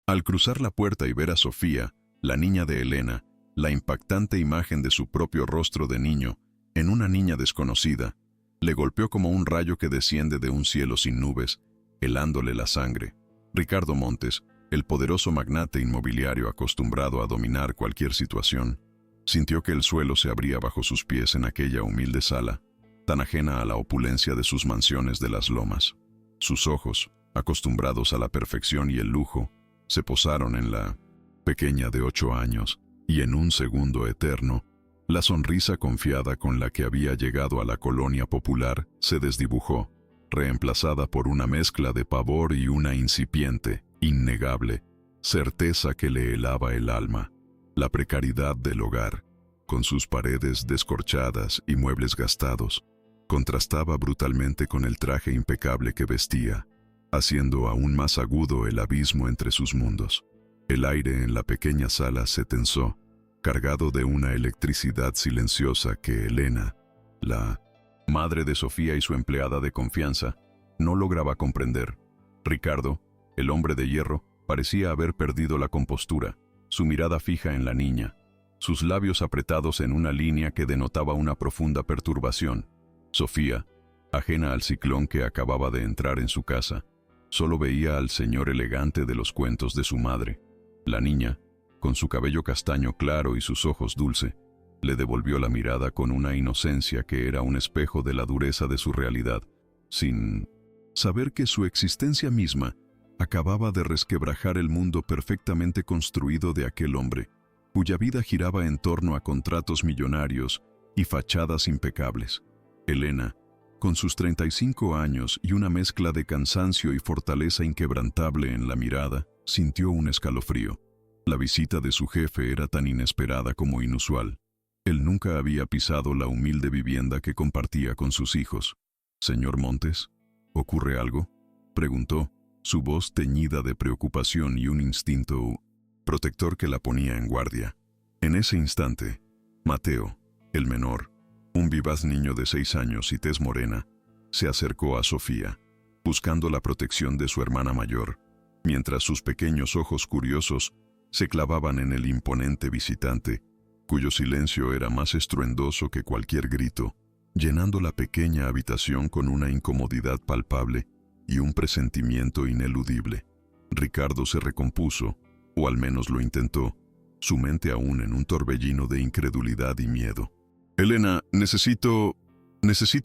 Al cruzar la puerta y ver a Sofía, la niña de Elena, la impactante imagen de su propio rostro de niño, en una niña desconocida, le golpeó como un rayo que desciende de un cielo sin nubes, helándole la sangre. Ricardo Montes, el poderoso magnate inmobiliario acostumbrado a dominar cualquier situación, sintió que el suelo se abría bajo sus pies en aquella humilde sala, tan ajena a la opulencia de sus mansiones de las lomas. Sus ojos, acostumbrados a la perfección y el lujo, se posaron en la pequeña de 8 años, y en un segundo eterno, la sonrisa confiada con la que había llegado a la colonia popular se desdibujó, reemplazada por una mezcla de pavor y una incipiente, innegable, certeza que le helaba el alma. La precariedad del hogar, con sus paredes descorchadas y muebles gastados, contrastaba brutalmente con el traje impecable que vestía, haciendo aún más agudo el abismo entre sus mundos. El aire en la pequeña sala se tensó, cargado de una electricidad silenciosa que Elena, la madre de Sofía y su empleada de confianza, no lograba comprender. Ricardo, el hombre de hierro, parecía haber perdido la compostura, su mirada fija en la niña, sus labios apretados en una línea que denotaba una profunda perturbación. Sofía, ajena al ciclón que acababa de entrar en su casa, solo veía al señor elegante de los cuentos de su madre. La niña, con su cabello castaño claro y sus ojos dulce, le devolvió la mirada con una inocencia que era un espejo de la dureza de su realidad, sin saber que su existencia misma acababa de resquebrajar el mundo perfectamente construido de aquel hombre, cuya vida giraba en torno a contratos millonarios y fachadas impecables. Elena, con sus 35 años y una mezcla de cansancio y fortaleza inquebrantable en la mirada, sintió un escalofrío. La visita de su jefe era tan inesperada como inusual. Él nunca había pisado la humilde vivienda que compartía con sus hijos. «Señor Montes, ¿ocurre algo?», preguntó, su voz teñida de preocupación y un instinto protector que la ponía en guardia. En ese instante, Mateo, el menor, un vivaz niño de 6 años y tez morena, se acercó a Sofía, buscando la protección de su hermana mayor, mientras sus pequeños ojos curiosos se clavaban en el imponente visitante, cuyo silencio era más estruendoso que cualquier grito, llenando la pequeña habitación con una incomodidad palpable y un presentimiento ineludible. Ricardo se recompuso, o al menos lo intentó, su mente aún en un torbellino de incredulidad y miedo. «Elena, necesito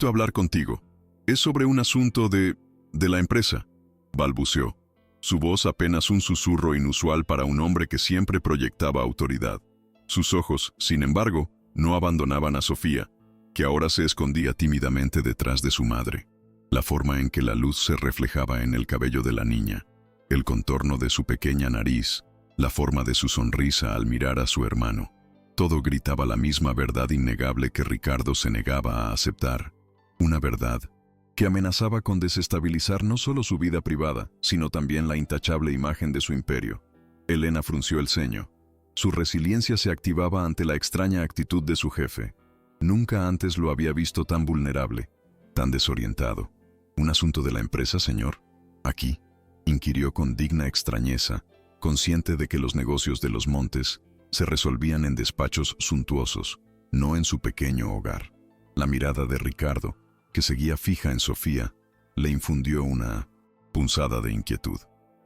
hablar contigo. Es sobre un asunto de la empresa», balbuceó, su voz apenas un susurro inusual para un hombre que siempre proyectaba autoridad. Sus ojos, sin embargo, no abandonaban a Sofía, que ahora se escondía tímidamente detrás de su madre. La forma en que la luz se reflejaba en el cabello de la niña, el contorno de su pequeña nariz, la forma de su sonrisa al mirar a su hermano, todo gritaba la misma verdad innegable que Ricardo se negaba a aceptar. Una verdad que amenazaba con desestabilizar no solo su vida privada, sino también la intachable imagen de su imperio. Elena frunció el ceño. Su resiliencia se activaba ante la extraña actitud de su jefe. Nunca antes lo había visto tan vulnerable, tan desorientado. «¿Un asunto de la empresa, señor? ¿Aquí?», inquirió con digna extrañeza, consciente de que los negocios de los Montes se resolvían en despachos suntuosos, no en su pequeño hogar. La mirada de Ricardo, que seguía fija en Sofía, le infundió una punzada de inquietud.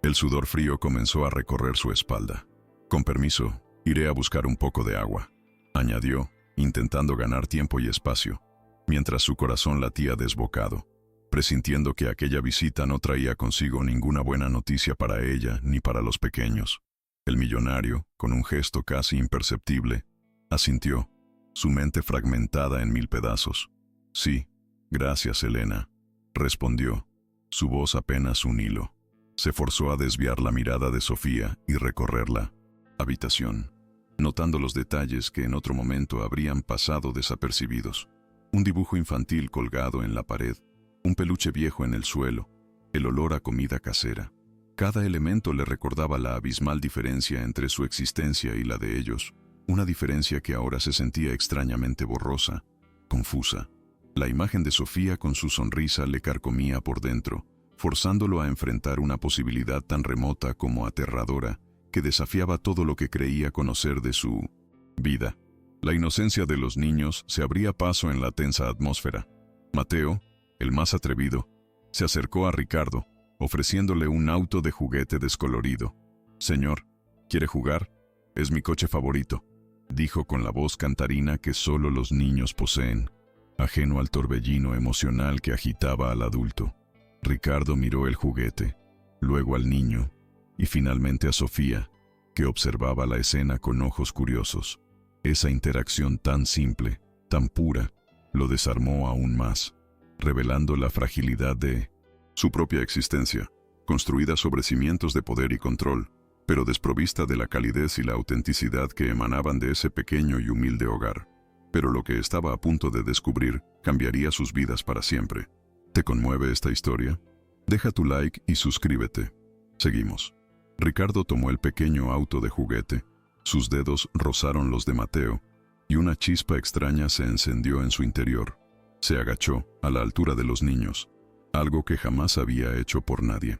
El sudor frío comenzó a recorrer su espalda. «Con permiso, iré a buscar un poco de agua», añadió, intentando ganar tiempo y espacio, mientras su corazón latía desbocado, presintiendo que aquella visita no traía consigo ninguna buena noticia para ella ni para los pequeños. El millonario, con un gesto casi imperceptible, asintió, su mente fragmentada en 1000 pedazos. «Sí, gracias, Elena», respondió, su voz apenas un hilo. Se forzó a desviar la mirada de Sofía y recorrer la habitación, notando los detalles que en otro momento habrían pasado desapercibidos. Un dibujo infantil colgado en la pared, un peluche viejo en el suelo, el olor a comida casera. Cada elemento le recordaba la abismal diferencia entre su existencia y la de ellos, una diferencia que ahora se sentía extrañamente borrosa, confusa. La imagen de Sofía con su sonrisa le carcomía por dentro, forzándolo a enfrentar una posibilidad tan remota como aterradora que desafiaba todo lo que creía conocer de su vida. La inocencia de los niños se abría paso en la tensa atmósfera. Mateo, el más atrevido, se acercó a Ricardo, ofreciéndole un auto de juguete descolorido. «Señor, ¿quiere jugar? Es mi coche favorito», dijo con la voz cantarina que solo los niños poseen, ajeno al torbellino emocional que agitaba al adulto. Ricardo miró el juguete, luego al niño, y finalmente a Sofía, que observaba la escena con ojos curiosos. Esa interacción tan simple, tan pura, lo desarmó aún más, revelando la fragilidad de su propia existencia, construida sobre cimientos de poder y control, pero desprovista de la calidez y la autenticidad que emanaban de ese pequeño y humilde hogar. Pero lo que estaba a punto de descubrir cambiaría sus vidas para siempre. ¿Te conmueve esta historia? Deja tu like y suscríbete. Seguimos. Ricardo tomó el pequeño auto de juguete, sus dedos rozaron los de Mateo, y una chispa extraña se encendió en su interior. Se agachó a la altura de los niños, algo que jamás había hecho por nadie.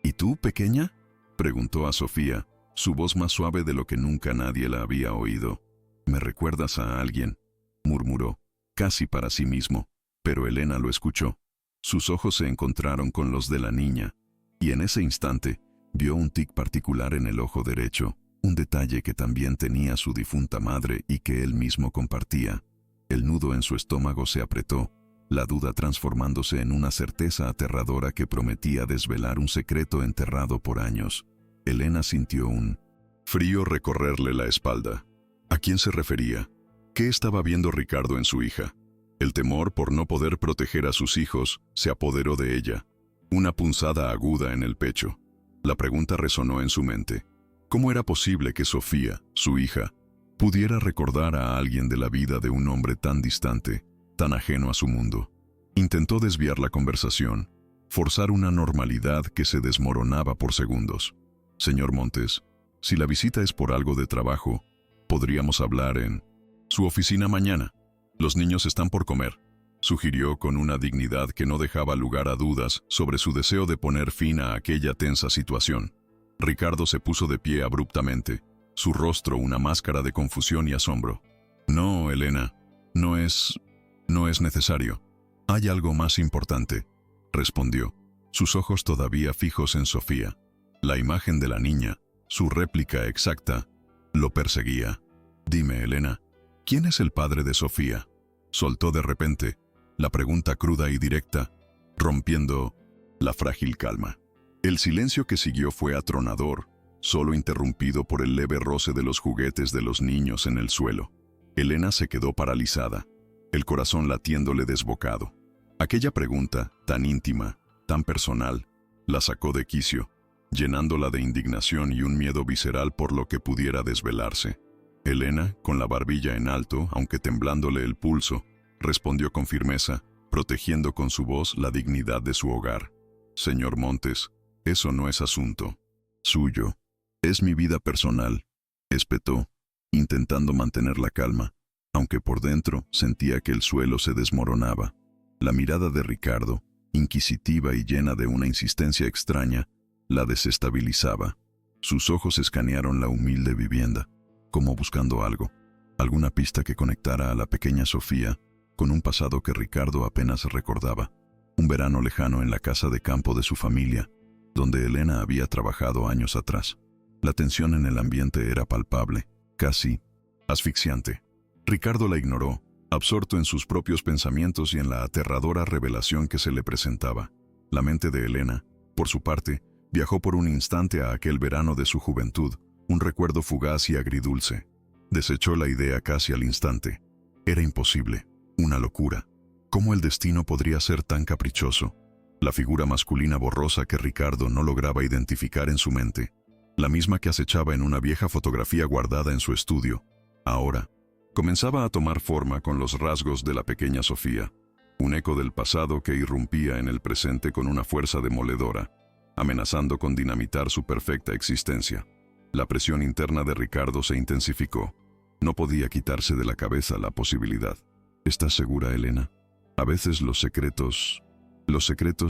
«¿Y tú, pequeña?», preguntó a Sofía, su voz más suave de lo que nunca nadie la había oído. «¿Me recuerdas a alguien?», murmuró, casi para sí mismo, pero Elena lo escuchó. Sus ojos se encontraron con los de la niña, y en ese instante vio un tic particular en el ojo derecho, un detalle que también tenía su difunta madre y que él mismo compartía. El nudo en su estómago se apretó, la duda transformándose en una certeza aterradora que prometía desvelar un secreto enterrado por años. Elena sintió un frío recorrerle la espalda. ¿A quién se refería? ¿Qué estaba viendo Ricardo en su hija? El temor por no poder proteger a sus hijos se apoderó de ella. Una punzada aguda en el pecho. La pregunta resonó en su mente. ¿Cómo era posible que Sofía, su hija, pudiera recordar a alguien de la vida de un hombre tan distante, tan ajeno a su mundo? Intentó desviar la conversación, forzar una normalidad que se desmoronaba por segundos. «Señor Montes, si la visita es por algo de trabajo, podríamos hablar en su oficina mañana. Los niños están por comer», sugirió con una dignidad que no dejaba lugar a dudas sobre su deseo de poner fin a aquella tensa situación. Ricardo se puso de pie abruptamente, su rostro una máscara de confusión y asombro. «No, Elena, no es necesario. Hay algo más importante», respondió, sus ojos todavía fijos en Sofía. La imagen de la niña, su réplica exacta, lo perseguía. «Dime, Elena, ¿quién es el padre de Sofía?», soltó de repente, la pregunta cruda y directa, rompiendo la frágil calma. El silencio que siguió fue atronador, solo interrumpido por el leve roce de los juguetes de los niños en el suelo. Elena se quedó paralizada, el corazón latiéndole desbocado. Aquella pregunta, tan íntima, tan personal, la sacó de quicio, llenándola de indignación y un miedo visceral por lo que pudiera desvelarse. Elena, con la barbilla en alto, aunque temblándole el pulso, respondió con firmeza, protegiendo con su voz la dignidad de su hogar. «Señor Montes, eso no es asunto suyo. Es mi vida personal», espetó, intentando mantener la calma, aunque por dentro sentía que el suelo se desmoronaba. La mirada de Ricardo, inquisitiva y llena de una insistencia extraña, la desestabilizaba. Sus ojos escanearon la humilde vivienda, como buscando algo, alguna pista que conectara a la pequeña Sofía con un pasado que Ricardo apenas recordaba. Un verano lejano en la casa de campo de su familia, donde Elena había trabajado años atrás. La tensión en el ambiente era palpable, casi asfixiante. Ricardo la ignoró, absorto en sus propios pensamientos y en la aterradora revelación que se le presentaba. La mente de Elena, por su parte, viajó por un instante a aquel verano de su juventud, un recuerdo fugaz y agridulce. Desechó la idea casi al instante. Era imposible, una locura. ¿Cómo el destino podría ser tan caprichoso? La figura masculina borrosa que Ricardo no lograba identificar en su mente, la misma que acechaba en una vieja fotografía guardada en su estudio, ahora comenzaba a tomar forma con los rasgos de la pequeña Sofía, un eco del pasado que irrumpía en el presente con una fuerza demoledora, amenazando con dinamitar su perfecta existencia. La presión interna de Ricardo se intensificó. No podía quitarse de la cabeza la posibilidad. ¿Estás segura, Elena? A veces los secretos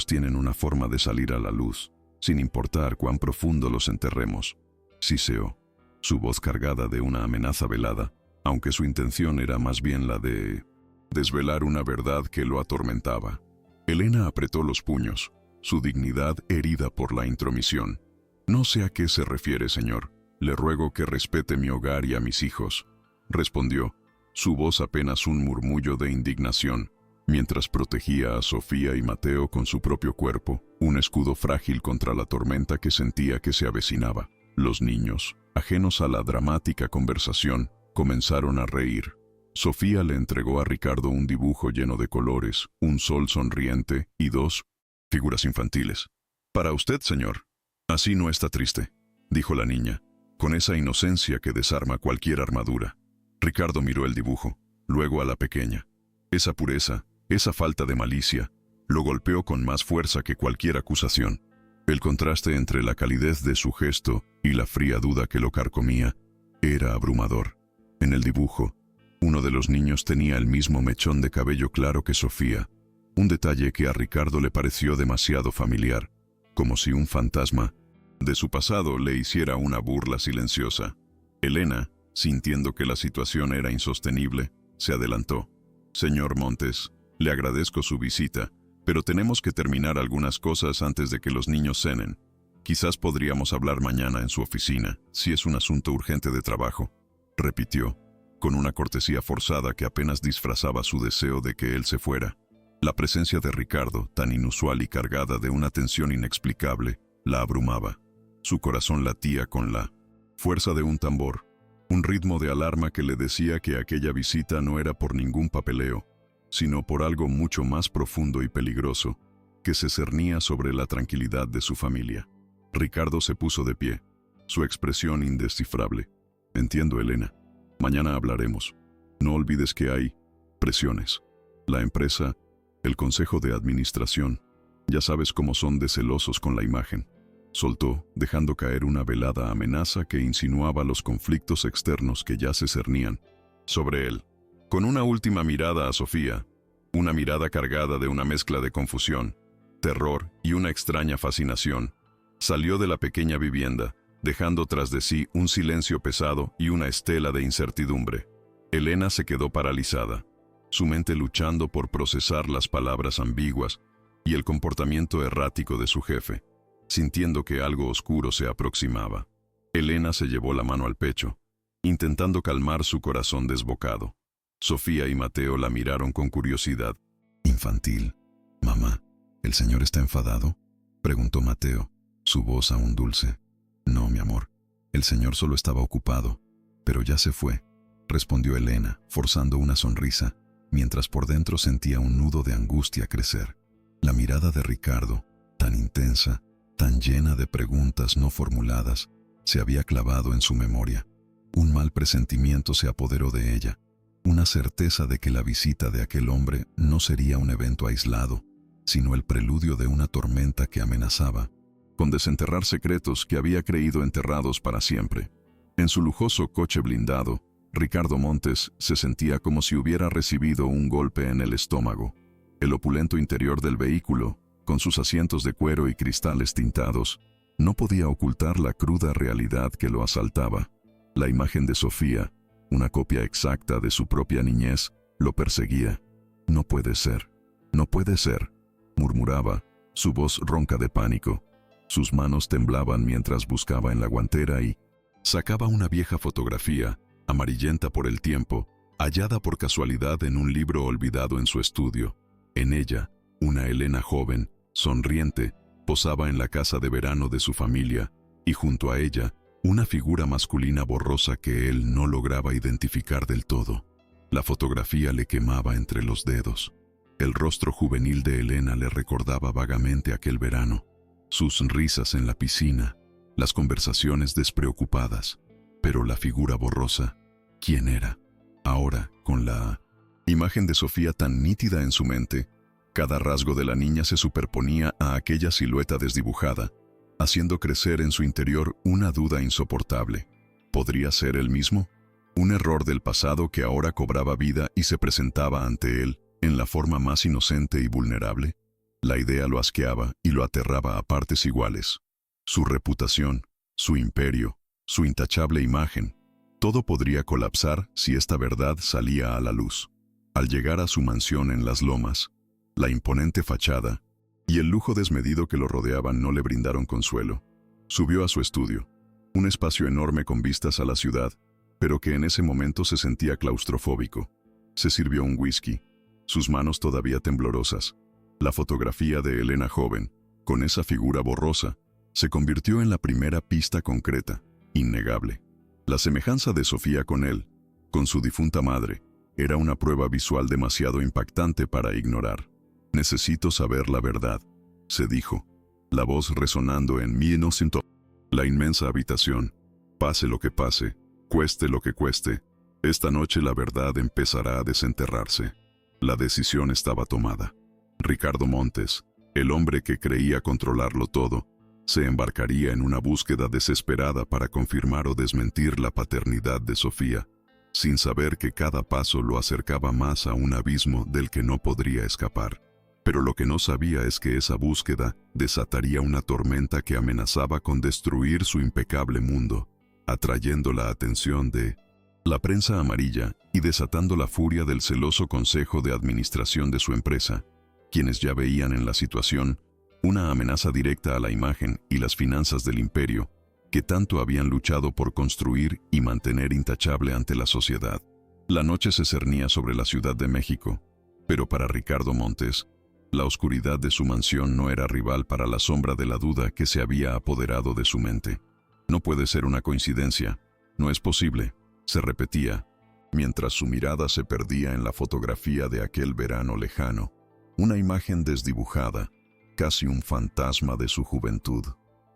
tienen una forma de salir a la luz, sin importar cuán profundo los enterremos. Siseó. su voz cargada de una amenaza velada, aunque su intención era más bien la de desvelar una verdad que lo atormentaba. Elena apretó los puños, su dignidad herida por la intromisión. «No sé a qué se refiere, señor. Le ruego que respete mi hogar y a mis hijos», respondió, su voz apenas un murmullo de indignación, mientras protegía a Sofía y Mateo con su propio cuerpo, un escudo frágil contra la tormenta que sentía que se avecinaba. Los niños, ajenos a la dramática conversación, comenzaron a reír. Sofía le entregó a Ricardo un dibujo lleno de colores, un sol sonriente y dos figuras infantiles. «Para usted, señor. Así no está triste», dijo la niña, con esa inocencia que desarma cualquier armadura. Ricardo miró el dibujo, luego a la pequeña. Esa pureza, esa falta de malicia, lo golpeó con más fuerza que cualquier acusación. El contraste entre la calidez de su gesto y la fría duda que lo carcomía era abrumador. En el dibujo, uno de los niños tenía el mismo mechón de cabello claro que Sofía, un detalle que a Ricardo le pareció demasiado familiar, como si un fantasma de su pasado le hiciera una burla silenciosa. Elena, sintiendo que la situación era insostenible, se adelantó. «Señor Montes, le agradezco su visita, pero tenemos que terminar algunas cosas antes de que los niños cenen. Quizás podríamos hablar mañana en su oficina, si es un asunto urgente de trabajo», repitió, con una cortesía forzada que apenas disfrazaba su deseo de que él se fuera. La presencia de Ricardo, tan inusual y cargada de una tensión inexplicable, la abrumaba. Su corazón latía con la fuerza de un tambor, un ritmo de alarma que le decía que aquella visita no era por ningún papeleo, sino por algo mucho más profundo y peligroso, que se cernía sobre la tranquilidad de su familia. Ricardo se puso de pie, su expresión indescifrable. «Entiendo, Elena. Mañana hablaremos. No olvides que hay presiones. La empresa, el consejo de administración, ya sabes cómo son de celosos con la imagen», soltó, dejando caer una velada amenaza que insinuaba los conflictos externos que ya se cernían sobre él. Con una última mirada a Sofía, una mirada cargada de una mezcla de confusión, terror y una extraña fascinación, salió de la pequeña vivienda, dejando tras de sí un silencio pesado y una estela de incertidumbre. Elena se quedó paralizada, su mente luchando por procesar las palabras ambiguas y el comportamiento errático de su jefe, sintiendo que algo oscuro se aproximaba. Elena se llevó la mano al pecho, intentando calmar su corazón desbocado. Sofía y Mateo la miraron con curiosidad. «Infantil. Mamá, ¿el señor está enfadado?», preguntó Mateo, su voz aún dulce. «No, mi amor. El señor solo estaba ocupado, pero ya se fue», respondió Elena, forzando una sonrisa, mientras por dentro sentía un nudo de angustia crecer. La mirada de Ricardo, tan intensa, tan llena de preguntas no formuladas, se había clavado en su memoria. Un mal presentimiento se apoderó de ella, una certeza de que la visita de aquel hombre no sería un evento aislado, sino el preludio de una tormenta que amenazaba con desenterrar secretos que había creído enterrados para siempre. En su lujoso coche blindado, Ricardo Montes se sentía como si hubiera recibido un golpe en el estómago. El opulento interior del vehículo, con sus asientos de cuero y cristales tintados, no podía ocultar la cruda realidad que lo asaltaba. La imagen de Sofía, una copia exacta de su propia niñez, lo perseguía. «No puede ser, no puede ser», murmuraba, su voz ronca de pánico. Sus manos temblaban mientras buscaba en la guantera y sacaba una vieja fotografía, amarillenta por el tiempo, hallada por casualidad en un libro olvidado en su estudio. En ella, una Elena joven, sonriente, posaba en la casa de verano de su familia, y junto a ella, una figura masculina borrosa que él no lograba identificar del todo. La fotografía le quemaba entre los dedos. El rostro juvenil de Elena le recordaba vagamente aquel verano, sus risas en la piscina, las conversaciones despreocupadas. Pero la figura borrosa, ¿quién era? Ahora, con la imagen de Sofía tan nítida en su mente, cada rasgo de la niña se superponía a aquella silueta desdibujada, haciendo crecer en su interior una duda insoportable. ¿Podría ser él mismo? Un error del pasado que ahora cobraba vida y se presentaba ante él en la forma más inocente y vulnerable. La idea lo asqueaba y lo aterraba a partes iguales. Su reputación, su imperio, su intachable imagen. Todo podría colapsar si esta verdad salía a la luz. Al llegar a su mansión en Las Lomas, la imponente fachada y el lujo desmedido que lo rodeaban no le brindaron consuelo. Subió a su estudio, un espacio enorme con vistas a la ciudad, pero que en ese momento se sentía claustrofóbico. Se sirvió un whisky, sus manos todavía temblorosas. La fotografía de Elena joven, con esa figura borrosa, se convirtió en la primera pista concreta, innegable. La semejanza de Sofía con él, con su difunta madre, era una prueba visual demasiado impactante para ignorar. «Necesito saber la verdad», se dijo, la voz resonando en 1900. La inmensa habitación. Pase lo que pase, cueste lo que cueste, esta noche la verdad empezará a desenterrarse. La decisión estaba tomada. Ricardo Montes, el hombre que creía controlarlo todo, se embarcaría en una búsqueda desesperada para confirmar o desmentir la paternidad de Sofía, sin saber que cada paso lo acercaba más a un abismo del que no podría escapar. Pero lo que no sabía es que esa búsqueda desataría una tormenta que amenazaba con destruir su impecable mundo, atrayendo la atención de la prensa amarilla y desatando la furia del celoso consejo de administración de su empresa, quienes ya veían en la situación una amenaza directa a la imagen y las finanzas del imperio, que tanto habían luchado por construir y mantener intachable ante la sociedad. La noche se cernía sobre la Ciudad de México, pero para Ricardo Montes, la oscuridad de su mansión no era rival para la sombra de la duda que se había apoderado de su mente. No puede ser una coincidencia, no es posible, se repetía, mientras su mirada se perdía en la fotografía de aquel verano lejano, una imagen desdibujada, casi un fantasma de su juventud.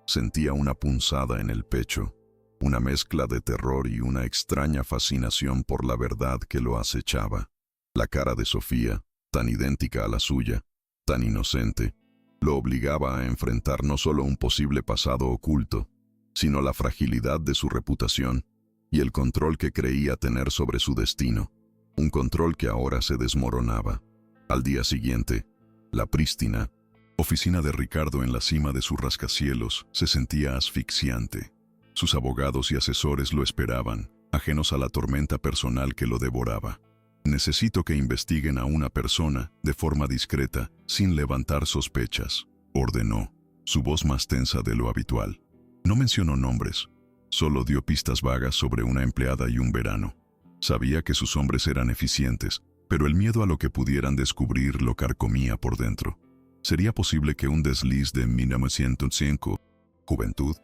Sentía una punzada en el pecho, una mezcla de terror y una extraña fascinación por la verdad que lo acechaba. La cara de Sofía, tan idéntica a la suya, tan inocente, lo obligaba a enfrentar no solo un posible pasado oculto, sino la fragilidad de su reputación y el control que creía tener sobre su destino, un control que ahora se desmoronaba. Al día siguiente, la prístina oficina de Ricardo en la cima de su rascacielos se sentía asfixiante. Sus abogados y asesores lo esperaban, ajenos a la tormenta personal que lo devoraba. «Necesito que investiguen a una persona de forma discreta, sin levantar sospechas», ordenó, su voz más tensa de lo habitual. No mencionó nombres, solo dio pistas vagas sobre una empleada y un verano. Sabía que sus hombres eran eficientes, pero el miedo a lo que pudieran descubrir lo carcomía por dentro. ¿Sería posible que un desliz de 1905, juventud,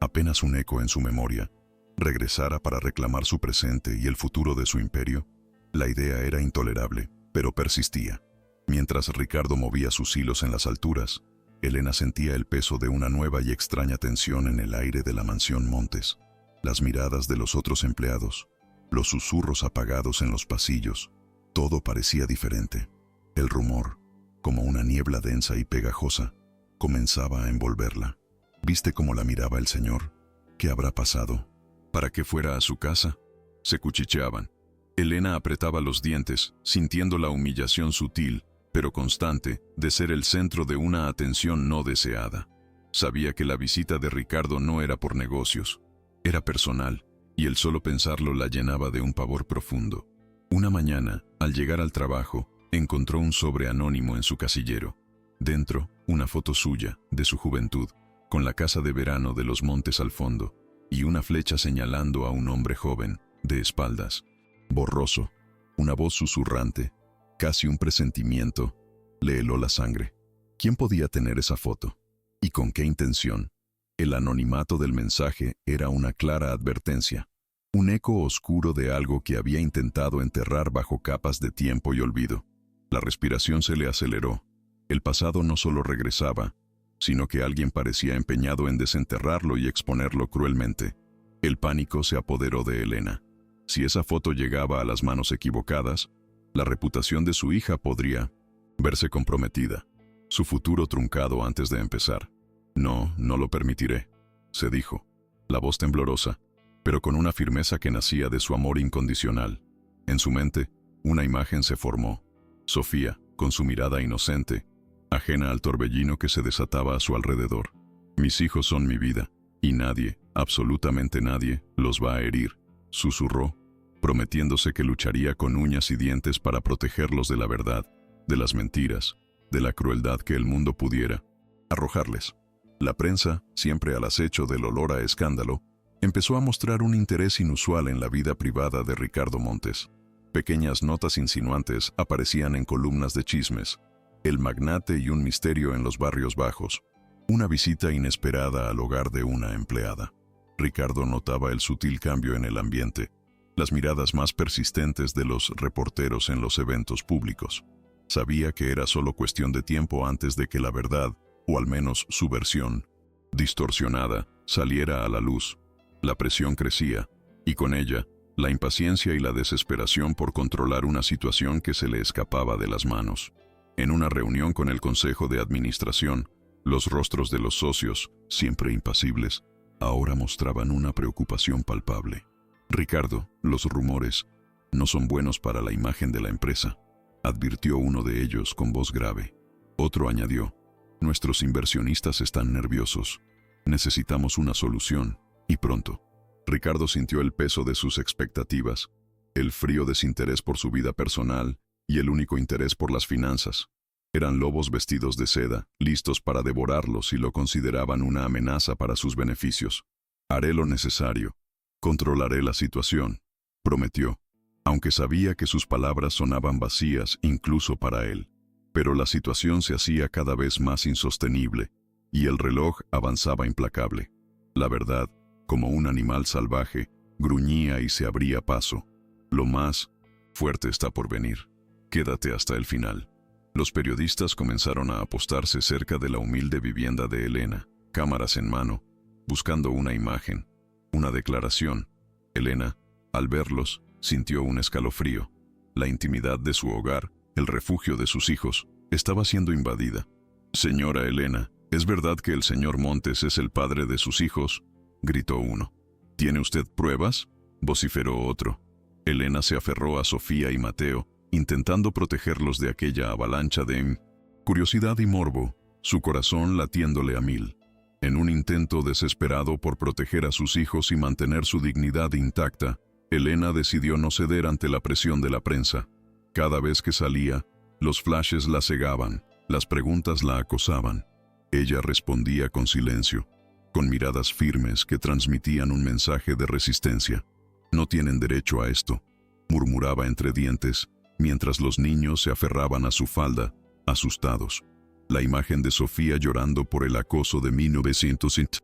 apenas un eco en su memoria, regresara para reclamar su presente y el futuro de su imperio? La idea era intolerable, pero persistía. Mientras Ricardo movía sus hilos en las alturas, Elena sentía el peso de una nueva y extraña tensión en el aire de la mansión Montes. Las miradas de los otros empleados, los susurros apagados en los pasillos, todo parecía diferente. El rumor, como una niebla densa y pegajosa, comenzaba a envolverla. ¿Viste cómo la miraba el señor? ¿Qué habrá pasado? ¿Para que fuera a su casa? Se cuchicheaban. Elena apretaba los dientes, sintiendo la humillación sutil, pero constante, de ser el centro de una atención no deseada. Sabía que la visita de Ricardo no era por negocios, era personal, y el solo pensarlo la llenaba de un pavor profundo. Una mañana, al llegar al trabajo, encontró un sobre anónimo en su casillero. Dentro, una foto suya, de su juventud, con la casa de verano de los Montes al fondo, y una flecha señalando a un hombre joven, de espaldas. Borroso, una voz susurrante, casi un presentimiento, le heló la sangre. ¿Quién podía tener esa foto? ¿Y con qué intención? El anonimato del mensaje era una clara advertencia, un eco oscuro de algo que había intentado enterrar bajo capas de tiempo y olvido. La respiración se le aceleró. El pasado no solo regresaba, sino que alguien parecía empeñado en desenterrarlo y exponerlo cruelmente. El pánico se apoderó de Elena. Si esa foto llegaba a las manos equivocadas, la reputación de su hija podría verse comprometida, su futuro truncado antes de empezar. «No, no lo permitiré», se dijo, la voz temblorosa, pero con una firmeza que nacía de su amor incondicional. En su mente, una imagen se formó. Sofía, con su mirada inocente, ajena al torbellino que se desataba a su alrededor. «Mis hijos son mi vida», Y nadie, absolutamente nadie, los va a herir, susurró, prometiéndose que lucharía con uñas y dientes para protegerlos de la verdad, de las mentiras, de la crueldad que el mundo pudiera arrojarles. La prensa, siempre al acecho del olor a escándalo, empezó a mostrar un interés inusual en la vida privada de Ricardo Montes. Pequeñas notas insinuantes aparecían en columnas de chismes, el magnate y un misterio en los barrios bajos, una visita inesperada al hogar de una empleada. Ricardo notaba el sutil cambio en el ambiente, las miradas más persistentes de los reporteros en los eventos públicos. Sabía que era solo cuestión de tiempo antes de que la verdad, o al menos su versión, distorsionada, saliera a la luz. La presión crecía, y con ella, la impaciencia y la desesperación por controlar una situación que se le escapaba de las manos. En una reunión con el Consejo de Administración, los rostros de los socios, siempre impasibles, ahora mostraban una preocupación palpable. Ricardo, los rumores no son buenos para la imagen de la empresa, advirtió uno de ellos con voz grave. Otro añadió, nuestros inversionistas están nerviosos. Necesitamos una solución, y pronto. Ricardo sintió el peso de sus expectativas, el frío desinterés por su vida personal y el único interés por las finanzas. Eran lobos vestidos de seda, listos para devorarlos si lo consideraban una amenaza para sus beneficios. Haré lo necesario. Controlaré la situación, prometió, aunque sabía que sus palabras sonaban vacías incluso para él. Pero la situación se hacía cada vez más insostenible, y el reloj avanzaba implacable. La verdad, como un animal salvaje, gruñía y se abría paso. Lo más fuerte está por venir. Quédate hasta el final. Los periodistas comenzaron a apostarse cerca de la humilde vivienda de Elena, cámaras en mano, buscando una imagen, una declaración. Elena, al verlos, sintió un escalofrío. La intimidad de su hogar, el refugio de sus hijos, estaba siendo invadida. Señora Elena, ¿es verdad que el señor Montes es el padre de sus hijos?, gritó uno. ¿Tiene usted pruebas?, vociferó otro. Elena se aferró a Sofía y Mateo, intentando protegerlos de aquella avalancha de curiosidad y morbo, su corazón latiéndole a mil. En un intento desesperado por proteger a sus hijos y mantener su dignidad intacta, Elena decidió no ceder ante la presión de la prensa. Cada vez que salía, los flashes la cegaban, las preguntas la acosaban. Ella respondía con silencio, con miradas firmes que transmitían un mensaje de resistencia. No tienen derecho a esto, murmuraba entre dientes, mientras los niños se aferraban a su falda, asustados. La imagen de Sofía llorando por el acoso de 1900.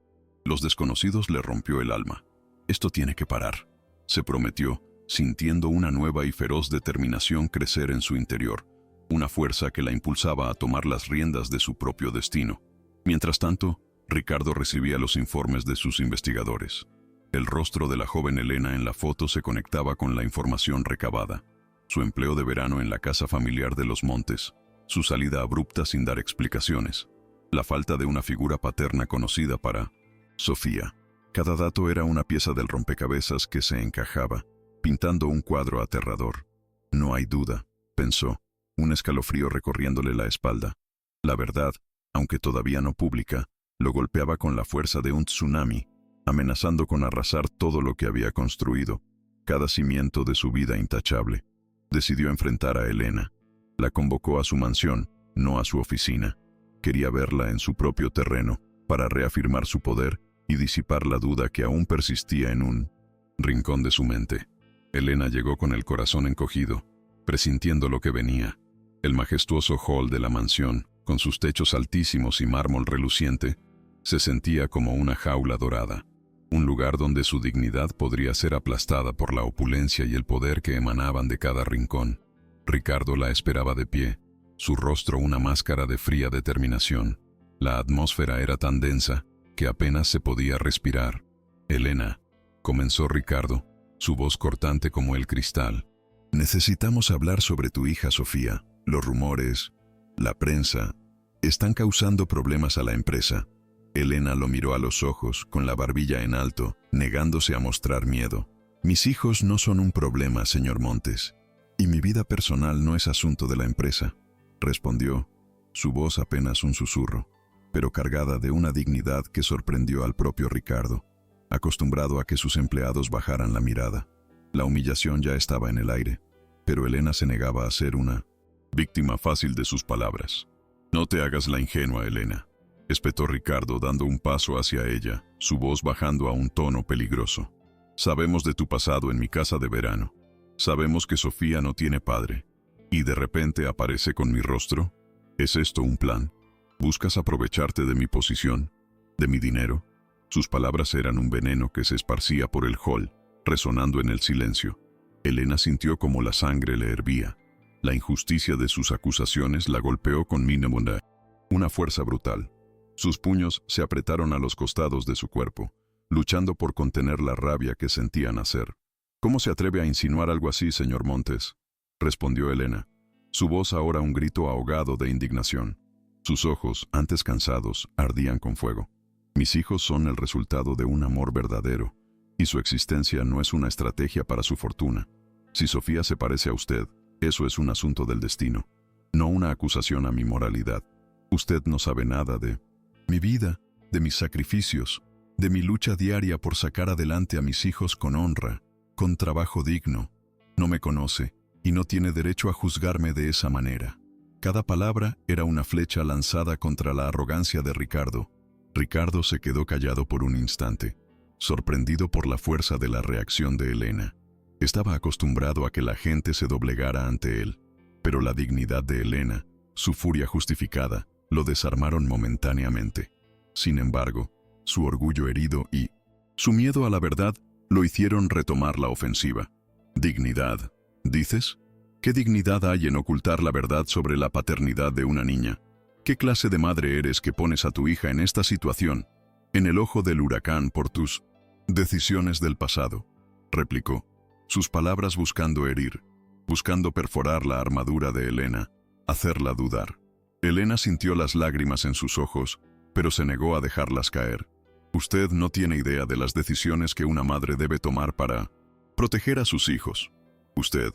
Los desconocidos le rompió el alma. Esto tiene que parar, se prometió, sintiendo una nueva y feroz determinación crecer en su interior, una fuerza que la impulsaba a tomar las riendas de su propio destino. Mientras tanto, Ricardo recibía los informes de sus investigadores. El rostro de la joven Elena en la foto se conectaba con la información recabada. Su empleo de verano en la casa familiar de los Montes, su salida abrupta sin dar explicaciones, la falta de una figura paterna conocida para Sofía. Cada dato era una pieza del rompecabezas que se encajaba, pintando un cuadro aterrador. No hay duda, pensó, un escalofrío recorriéndole la espalda. La verdad, aunque todavía no pública, lo golpeaba con la fuerza de un tsunami, amenazando con arrasar todo lo que había construido, cada cimiento de su vida intachable. Decidió enfrentar a Elena. La convocó a su mansión, no a su oficina. Quería verla en su propio terreno, para reafirmar su poder y disipar la duda que aún persistía en un rincón de su mente. Elena llegó con el corazón encogido, presintiendo lo que venía. El majestuoso hall de la mansión, con sus techos altísimos y mármol reluciente, se sentía como una jaula dorada, un lugar donde su dignidad podría ser aplastada por la opulencia y el poder que emanaban de cada rincón. Ricardo la esperaba de pie, su rostro una máscara de fría determinación. La atmósfera era tan densa que apenas se podía respirar. Elena, comenzó Ricardo, su voz cortante como el cristal. Necesitamos hablar sobre tu hija Sofía. Los rumores, la prensa, están causando problemas a la empresa. Elena lo miró a los ojos, con la barbilla en alto, negándose a mostrar miedo. Mis hijos no son un problema, señor Montes, y mi vida personal no es asunto de la empresa, respondió, su voz apenas un susurro. pero cargada de una dignidad que sorprendió al propio Ricardo, acostumbrado a que sus empleados bajaran la mirada. La humillación ya estaba en el aire, pero Elena se negaba a ser una víctima fácil de sus palabras. «No te hagas la ingenua, Elena», espetó Ricardo dando un paso hacia ella, su voz bajando a un tono peligroso. «Sabemos de tu pasado en mi casa de verano. Sabemos que Sofía no tiene padre. Y de repente aparece con mi rostro. ¿Es esto un plan? ¿Buscas aprovecharte de mi posición? ¿De mi dinero?» Sus palabras eran un veneno que se esparcía por el hall, resonando en el silencio. Elena sintió como la sangre le hervía. La injusticia de sus acusaciones la golpeó con una fuerza brutal. Sus puños se apretaron a los costados de su cuerpo, luchando por contener la rabia que sentía nacer. «¿Cómo se atreve a insinuar algo así, señor Montes?», respondió Elena, su voz ahora un grito ahogado de indignación. Sus ojos, antes cansados, ardían con fuego. «Mis hijos son el resultado de un amor verdadero, y su existencia no es una estrategia para su fortuna. Si Sofía se parece a usted, eso es un asunto del destino, no una acusación a mi moralidad. Usted no sabe nada de mi vida, de mis sacrificios, de mi lucha diaria por sacar adelante a mis hijos con honra, con trabajo digno. No me conoce y no tiene derecho a juzgarme de esa manera». Cada palabra era una flecha lanzada contra la arrogancia de Ricardo. Ricardo se quedó callado por un instante, sorprendido por la fuerza de la reacción de Elena. Estaba acostumbrado a que la gente se doblegara ante él, pero la dignidad de Elena, su furia justificada, lo desarmaron momentáneamente. Sin embargo, su orgullo herido y su miedo a la verdad lo hicieron retomar la ofensiva. «¿Dignidad, dices? ¿Qué dignidad hay en ocultar la verdad sobre la paternidad de una niña? ¿Qué clase de madre eres que pones a tu hija en esta situación, en el ojo del huracán por tus decisiones del pasado?», replicó, sus palabras buscando herir, buscando perforar la armadura de Elena, hacerla dudar. Elena sintió las lágrimas en sus ojos, pero se negó a dejarlas caer. «Usted no tiene idea de las decisiones que una madre debe tomar para proteger a sus hijos. Usted,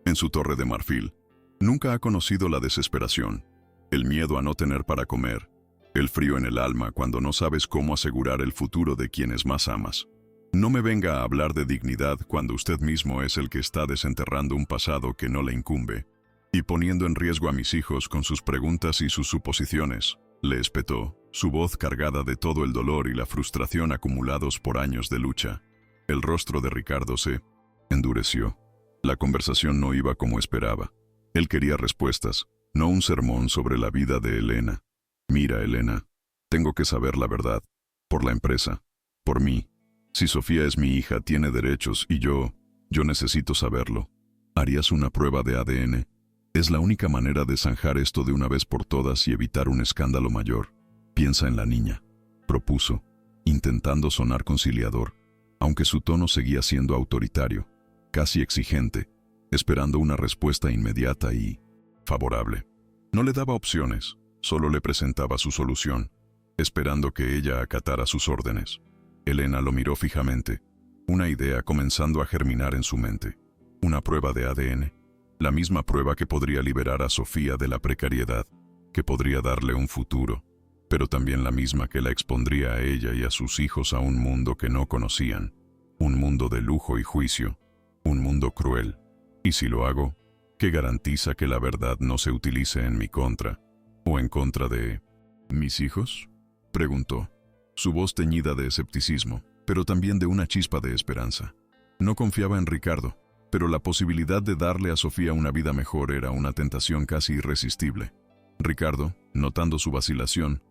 en su torre de marfil, nunca ha conocido la desesperación, el miedo a no tener para comer, el frío en el alma cuando no sabes cómo asegurar el futuro de quienes más amas. No me venga a hablar de dignidad cuando usted mismo es el que está desenterrando un pasado que no le incumbe y poniendo en riesgo a mis hijos con sus preguntas y sus suposiciones», le espetó, su voz cargada de todo el dolor y la frustración acumulados por años de lucha. El rostro de Ricardo se endureció. La conversación no iba como esperaba. Él quería respuestas, no un sermón sobre la vida de Elena. «Mira, Elena, tengo que saber la verdad. Por la empresa. Por mí. Si Sofía es mi hija, tiene derechos y yo necesito saberlo. ¿Harías una prueba de ADN? Es la única manera de zanjar esto de una vez por todas y evitar un escándalo mayor. Piensa en la niña», propuso, intentando sonar conciliador, aunque su tono seguía siendo autoritario, casi exigente, esperando una respuesta inmediata y favorable. No le daba opciones, solo le presentaba su solución, esperando que ella acatara sus órdenes. Elena lo miró fijamente, una idea comenzando a germinar en su mente. Una prueba de ADN, la misma prueba que podría liberar a Sofía de la precariedad, que podría darle un futuro, pero también la misma que la expondría a ella y a sus hijos a un mundo que no conocían, un mundo de lujo y juicio, un mundo cruel. Y si lo hago, ¿qué garantiza que la verdad no se utilice en mi contra, o en contra de mis hijos?, preguntó, su voz teñida de escepticismo, pero también de una chispa de esperanza. No confiaba en Ricardo, pero la posibilidad de darle a Sofía una vida mejor era una tentación casi irresistible. Ricardo, notando su vacilación,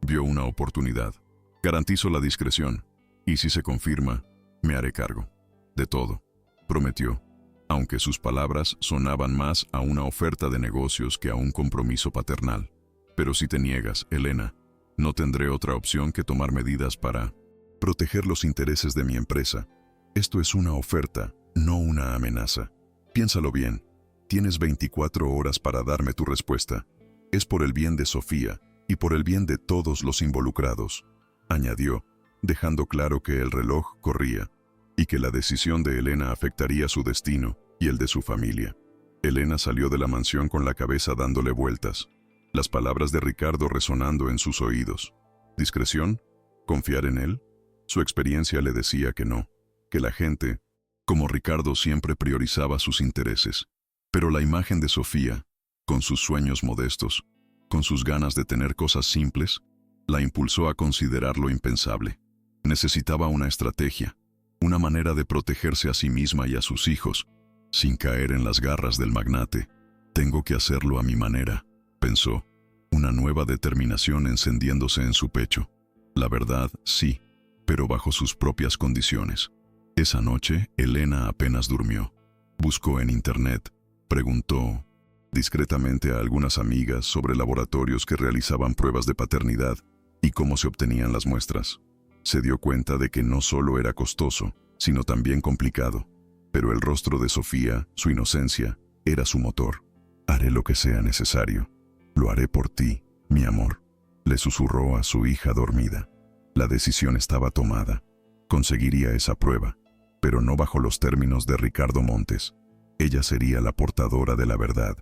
vio una oportunidad. «Garantizo la discreción, y si se confirma, me haré cargo de todo», prometió, aunque sus palabras sonaban más a una oferta de negocios que a un compromiso paternal. «Pero si te niegas, Elena, no tendré otra opción que tomar medidas para proteger los intereses de mi empresa. Esto es una oferta, no una amenaza. Piénsalo bien. Tienes 24 horas para darme tu respuesta. Es por el bien de Sofía y por el bien de todos los involucrados», añadió, dejando claro que el reloj corría y que la decisión de Elena afectaría su destino y el de su familia. Elena salió de la mansión con la cabeza dándole vueltas. las palabras de Ricardo resonando en sus oídos. ¿Discreción? ¿Confiar en él? Su experiencia le decía que no, que la gente, como Ricardo, siempre priorizaba sus intereses. Pero la imagen de Sofía, con sus sueños modestos, con sus ganas de tener cosas simples, la impulsó a considerar lo impensable. Necesitaba una estrategia, una manera de protegerse a sí misma y a sus hijos, sin caer en las garras del magnate. Tengo que hacerlo a mi manera, pensó, una nueva determinación encendiéndose en su pecho. La verdad, sí, pero bajo sus propias condiciones. Esa noche, Elena apenas durmió. Buscó en internet, preguntó discretamente a algunas amigas sobre laboratorios que realizaban pruebas de paternidad y cómo se obtenían las muestras. Se dio cuenta de que no solo era costoso, sino también complicado. Pero el rostro de Sofía, su inocencia, era su motor. Haré lo que sea necesario. Lo haré por ti, mi amor, le susurró a su hija dormida. La decisión estaba tomada. Conseguiría esa prueba, pero no bajo los términos de Ricardo Montes. Ella sería la portadora de la verdad,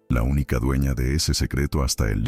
la única dueña de ese secreto hasta el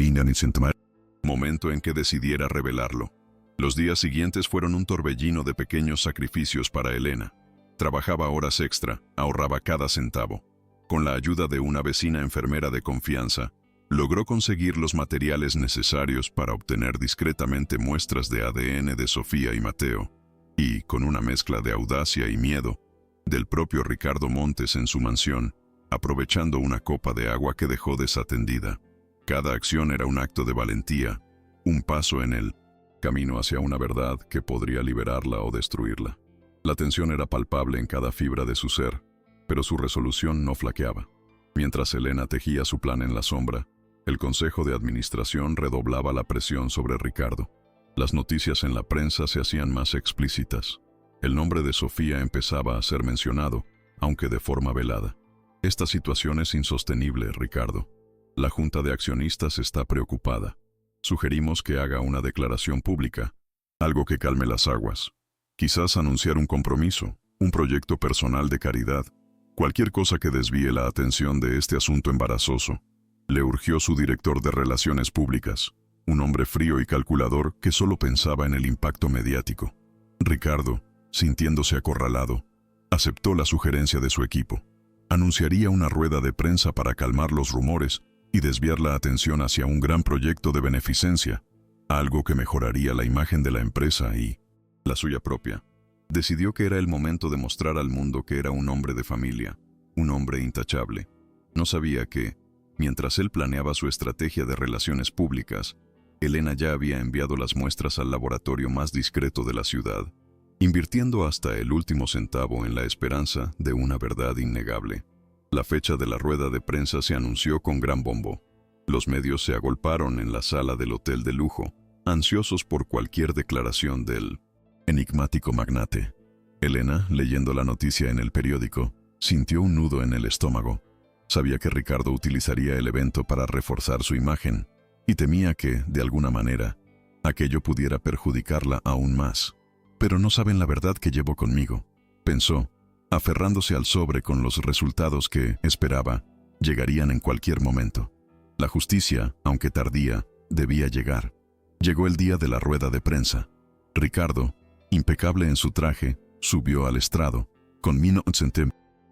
momento en que decidiera revelarlo. Los días siguientes fueron un torbellino de pequeños sacrificios para Elena. Trabajaba horas extra, ahorraba cada centavo. Con la ayuda de una vecina enfermera de confianza, logró conseguir los materiales necesarios para obtener discretamente muestras de ADN de Sofía y Mateo, y, con una mezcla de audacia y miedo, del propio Ricardo Montes en su mansión, aprovechando una copa de agua que dejó desatendida. Cada acción era un acto de valentía, un paso en el camino hacia una verdad que podría liberarla o destruirla. La tensión era palpable en cada fibra de su ser, pero su resolución no flaqueaba. Mientras Elena tejía su plan en la sombra, el Consejo de Administración redoblaba la presión sobre Ricardo. Las noticias en la prensa se hacían más explícitas. El nombre de Sofía empezaba a ser mencionado, aunque de forma velada. Esta situación es insostenible, Ricardo. La Junta de Accionistas está preocupada. Sugerimos que haga una declaración pública, algo que calme las aguas. Quizás anunciar un compromiso, un proyecto personal de caridad, cualquier cosa que desvíe la atención de este asunto embarazoso. Le urgió su director de Relaciones Públicas, un hombre frío y calculador que solo pensaba en el impacto mediático. Ricardo, sintiéndose acorralado, aceptó la sugerencia de su equipo. Anunciaría una rueda de prensa para calmar los rumores y desviar la atención hacia un gran proyecto de beneficencia, algo que mejoraría la imagen de la empresa y la suya propia. Decidió que era el momento de mostrar al mundo que era un hombre de familia, un hombre intachable. No sabía que, mientras él planeaba su estrategia de relaciones públicas, Elena ya había enviado las muestras al laboratorio más discreto de la ciudad, invirtiendo hasta el último centavo en la esperanza de una verdad innegable. La fecha de la rueda de prensa se anunció con gran bombo. Los medios se agolparon en la sala del hotel de lujo, ansiosos por cualquier declaración del enigmático magnate. Elena, leyendo la noticia en el periódico, sintió un nudo en el estómago. Sabía que Ricardo utilizaría el evento para reforzar su imagen, y temía que, de alguna manera, aquello pudiera perjudicarla aún más. Pero no saben la verdad que llevo conmigo, pensó, aferrándose al sobre con los resultados que, esperaba, llegarían en cualquier momento. La justicia, aunque tardía, debía llegar. Llegó el día de la rueda de prensa. Ricardo, impecable en su traje, subió al estrado, con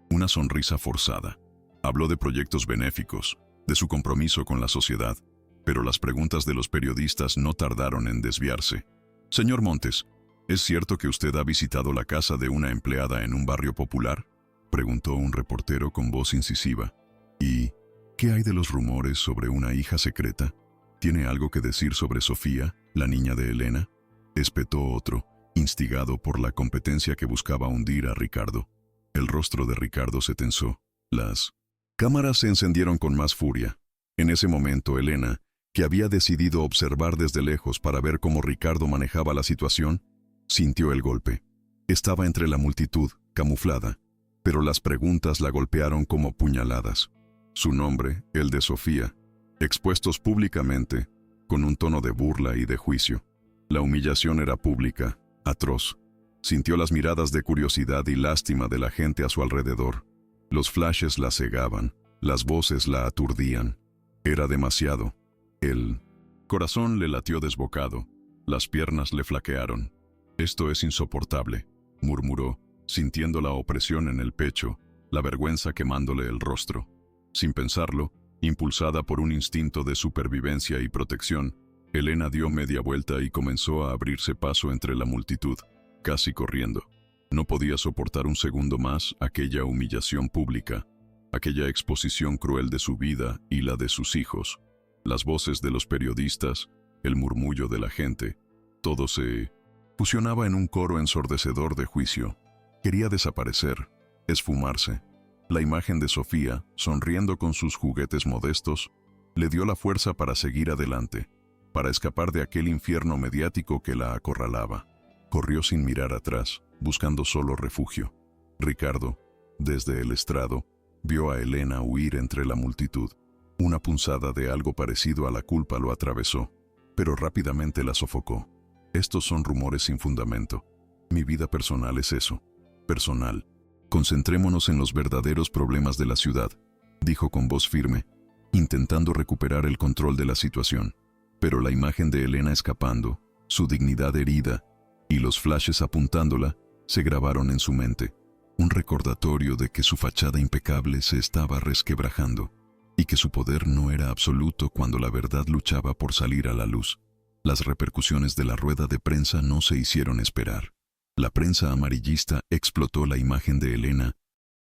una sonrisa forzada. Habló de proyectos benéficos, de su compromiso con la sociedad, pero las preguntas de los periodistas no tardaron en desviarse. Señor Montes, ¿es cierto que usted ha visitado la casa de una empleada en un barrio popular?, preguntó un reportero con voz incisiva. ¿Y qué hay de los rumores sobre una hija secreta? ¿Tiene algo que decir sobre Sofía, la niña de Elena?, espetó otro, instigado por la competencia que buscaba hundir a Ricardo. El rostro de Ricardo se tensó. Las cámaras se encendieron con más furia. En ese momento, Elena, que había decidido observar desde lejos para ver cómo Ricardo manejaba la situación, sintió el golpe. Estaba entre la multitud, camuflada, pero las preguntas la golpearon como puñaladas. Su nombre, el de Sofía, expuestos públicamente, con un tono de burla y de juicio. La humillación era pública, atroz. Sintió las miradas de curiosidad y lástima de la gente a su alrededor. Los flashes la cegaban, las voces la aturdían. Era demasiado. El corazón le latió desbocado, las piernas le flaquearon. «Esto es insoportable», murmuró, sintiendo la opresión en el pecho, la vergüenza quemándole el rostro. Sin pensarlo, impulsada por un instinto de supervivencia y protección, Elena dio media vuelta y comenzó a abrirse paso entre la multitud, casi corriendo. No podía soportar un segundo más aquella humillación pública, aquella exposición cruel de su vida y la de sus hijos. Las voces de los periodistas, el murmullo de la gente, todo se fusionaba en un coro ensordecedor de juicio. Quería desaparecer, esfumarse. La imagen de Sofía, sonriendo con sus juguetes modestos, le dio la fuerza para seguir adelante, para escapar de aquel infierno mediático que la acorralaba. Corrió sin mirar atrás, buscando solo refugio. Ricardo, desde el estrado, vio a Elena huir entre la multitud. Una punzada de algo parecido a la culpa lo atravesó, pero rápidamente la sofocó. Estos son rumores sin fundamento. Mi vida personal es eso. Personal. Concentrémonos en los verdaderos problemas de la ciudad, dijo con voz firme, intentando recuperar el control de la situación. Pero la imagen de Elena escapando, su dignidad herida y los flashes apuntándola se grabaron en su mente. Un recordatorio de que su fachada impecable se estaba resquebrajando y que su poder no era absoluto cuando la verdad luchaba por salir a la luz. Las repercusiones de la rueda de prensa no se hicieron esperar. La prensa amarillista explotó la imagen de Elena,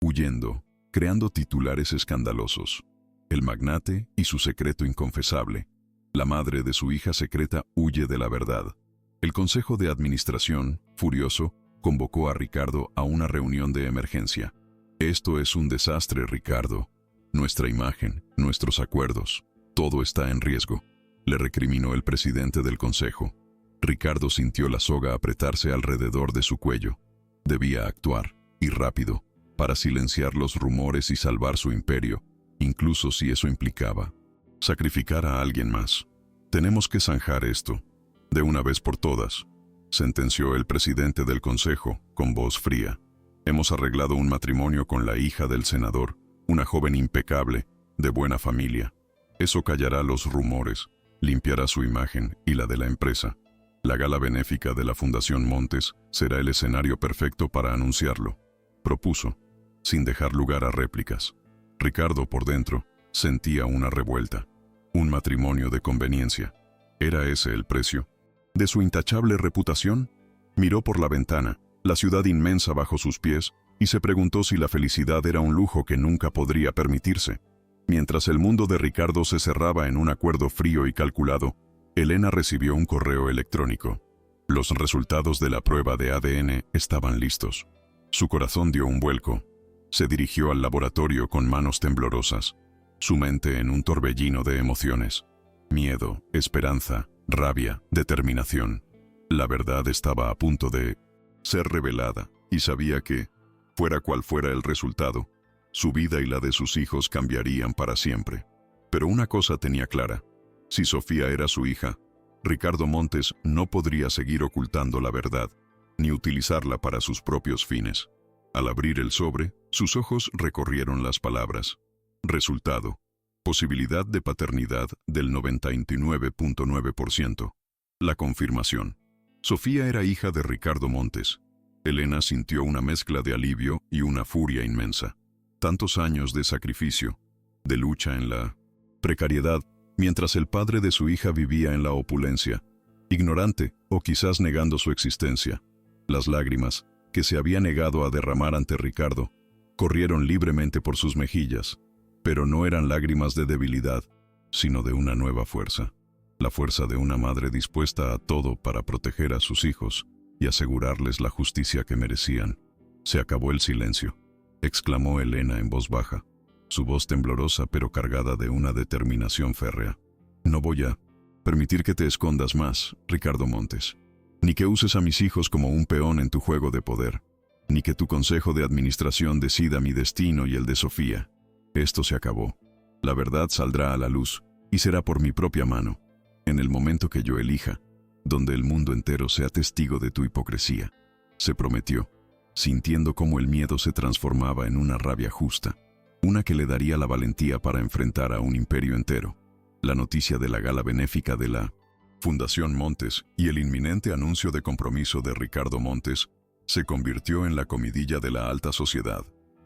huyendo, creando titulares escandalosos. El magnate y su secreto inconfesable. La madre de su hija secreta huye de la verdad. El Consejo de Administración, furioso, convocó a Ricardo a una reunión de emergencia. «Esto es un desastre, Ricardo. Nuestra imagen, nuestros acuerdos, todo está en riesgo», le recriminó el presidente del Consejo. Ricardo sintió la soga apretarse alrededor de su cuello. Debía actuar, y rápido, para silenciar los rumores y salvar su imperio, incluso si eso implicaba sacrificar a alguien más. «Tenemos que zanjar esto, de una vez por todas», sentenció el presidente del Consejo, con voz fría. «Hemos arreglado un matrimonio con la hija del senador, una joven impecable, de buena familia. Eso callará los rumores, limpiará su imagen y la de la empresa. La gala benéfica de la Fundación Montes será el escenario perfecto para anunciarlo», propuso, sin dejar lugar a réplicas. Ricardo, por dentro, sentía una revuelta. Un matrimonio de conveniencia. ¿Era ese el precio de su intachable reputación? Miró por la ventana, la ciudad inmensa bajo sus pies, y se preguntó si la felicidad era un lujo que nunca podría permitirse. Mientras el mundo de Ricardo se cerraba en un acuerdo frío y calculado, Elena recibió un correo electrónico. Los resultados de la prueba de ADN estaban listos. Su corazón dio un vuelco. Se dirigió al laboratorio con manos temblorosas, su mente en un torbellino de emociones. Miedo, esperanza, rabia, determinación. La verdad estaba a punto de ser revelada, y sabía que, fuera cual fuera el resultado, su vida y la de sus hijos cambiarían para siempre. Pero una cosa tenía clara: si Sofía era su hija, Ricardo Montes no podría seguir ocultando la verdad, ni utilizarla para sus propios fines. Al abrir el sobre, sus ojos recorrieron las palabras. Resultado: posibilidad de paternidad del 99.9%. La confirmación. Sofía era hija de Ricardo Montes. Elena sintió una mezcla de alivio y una furia inmensa. Tantos años de sacrificio, de lucha en la precariedad, mientras el padre de su hija vivía en la opulencia, ignorante o quizás negando su existencia. Las lágrimas, que se había negado a derramar ante Ricardo, corrieron libremente por sus mejillas, pero no eran lágrimas de debilidad, sino de una nueva fuerza. La fuerza de una madre dispuesta a todo para proteger a sus hijos y asegurarles la justicia que merecían. «Se acabó el silencio», exclamó Elena en voz baja, su voz temblorosa pero cargada de una determinación férrea. «No voy a permitir que te escondas más, Ricardo Montes, ni que uses a mis hijos como un peón en tu juego de poder, ni que tu consejo de administración decida mi destino y el de Sofía. Esto se acabó. La verdad saldrá a la luz, y será por mi propia mano, en el momento que yo elija, donde el mundo entero sea testigo de tu hipocresía», se prometió, sintiendo cómo el miedo se transformaba en una rabia justa, una que le daría la valentía para enfrentar a un imperio entero. la noticia de la gala benéfica de la Fundación Montes y el inminente anuncio de compromiso de Ricardo Montes se convirtió en la comidilla de la alta sociedad.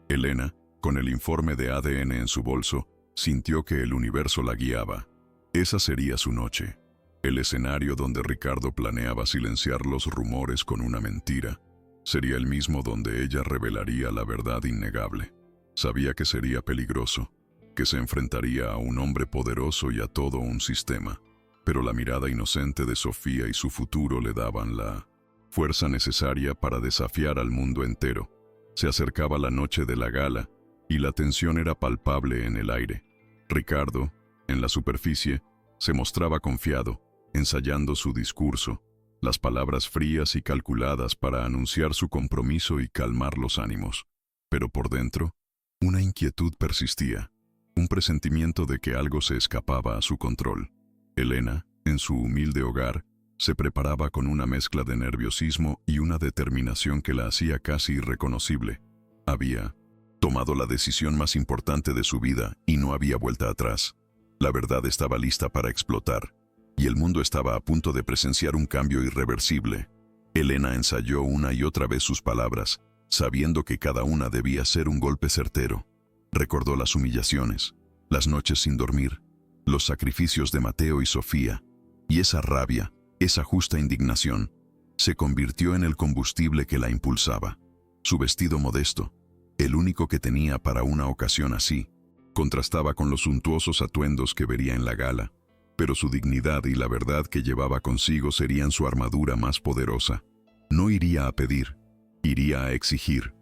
Elena, con el informe de ADN en su bolso, sintió que el universo la guiaba. Esa sería su noche. El escenario donde Ricardo planeaba silenciar los rumores con una mentira sería el mismo donde ella revelaría la verdad innegable. Sabía que sería peligroso, que se enfrentaría a un hombre poderoso y a todo un sistema, pero la mirada inocente de Sofía y su futuro le daban la fuerza necesaria para desafiar al mundo entero. Se acercaba la noche de la gala y la tensión era palpable en el aire. Ricardo, en la superficie, se mostraba confiado, ensayando su discurso, las palabras frías y calculadas para anunciar su compromiso y calmar los ánimos. Pero por dentro, una inquietud persistía, un presentimiento de que algo se escapaba a su control. Elena, en su humilde hogar, se preparaba con una mezcla de nerviosismo y una determinación que la hacía casi irreconocible. Había tomado la decisión más importante de su vida y no había vuelta atrás. La verdad estaba lista para explotar, y el mundo estaba a punto de presenciar un cambio irreversible. Elena ensayó una y otra vez sus palabras, sabiendo que cada una debía ser un golpe certero. Recordó las humillaciones, las noches sin dormir, los sacrificios de Mateo y Sofía, y esa rabia, esa justa indignación, se convirtió en el combustible que la impulsaba. Su vestido modesto, el único que tenía para una ocasión así, contrastaba con los suntuosos atuendos que vería en la gala, pero su dignidad y la verdad que llevaba consigo serían su armadura más poderosa. No iría a pedir, iría a exigir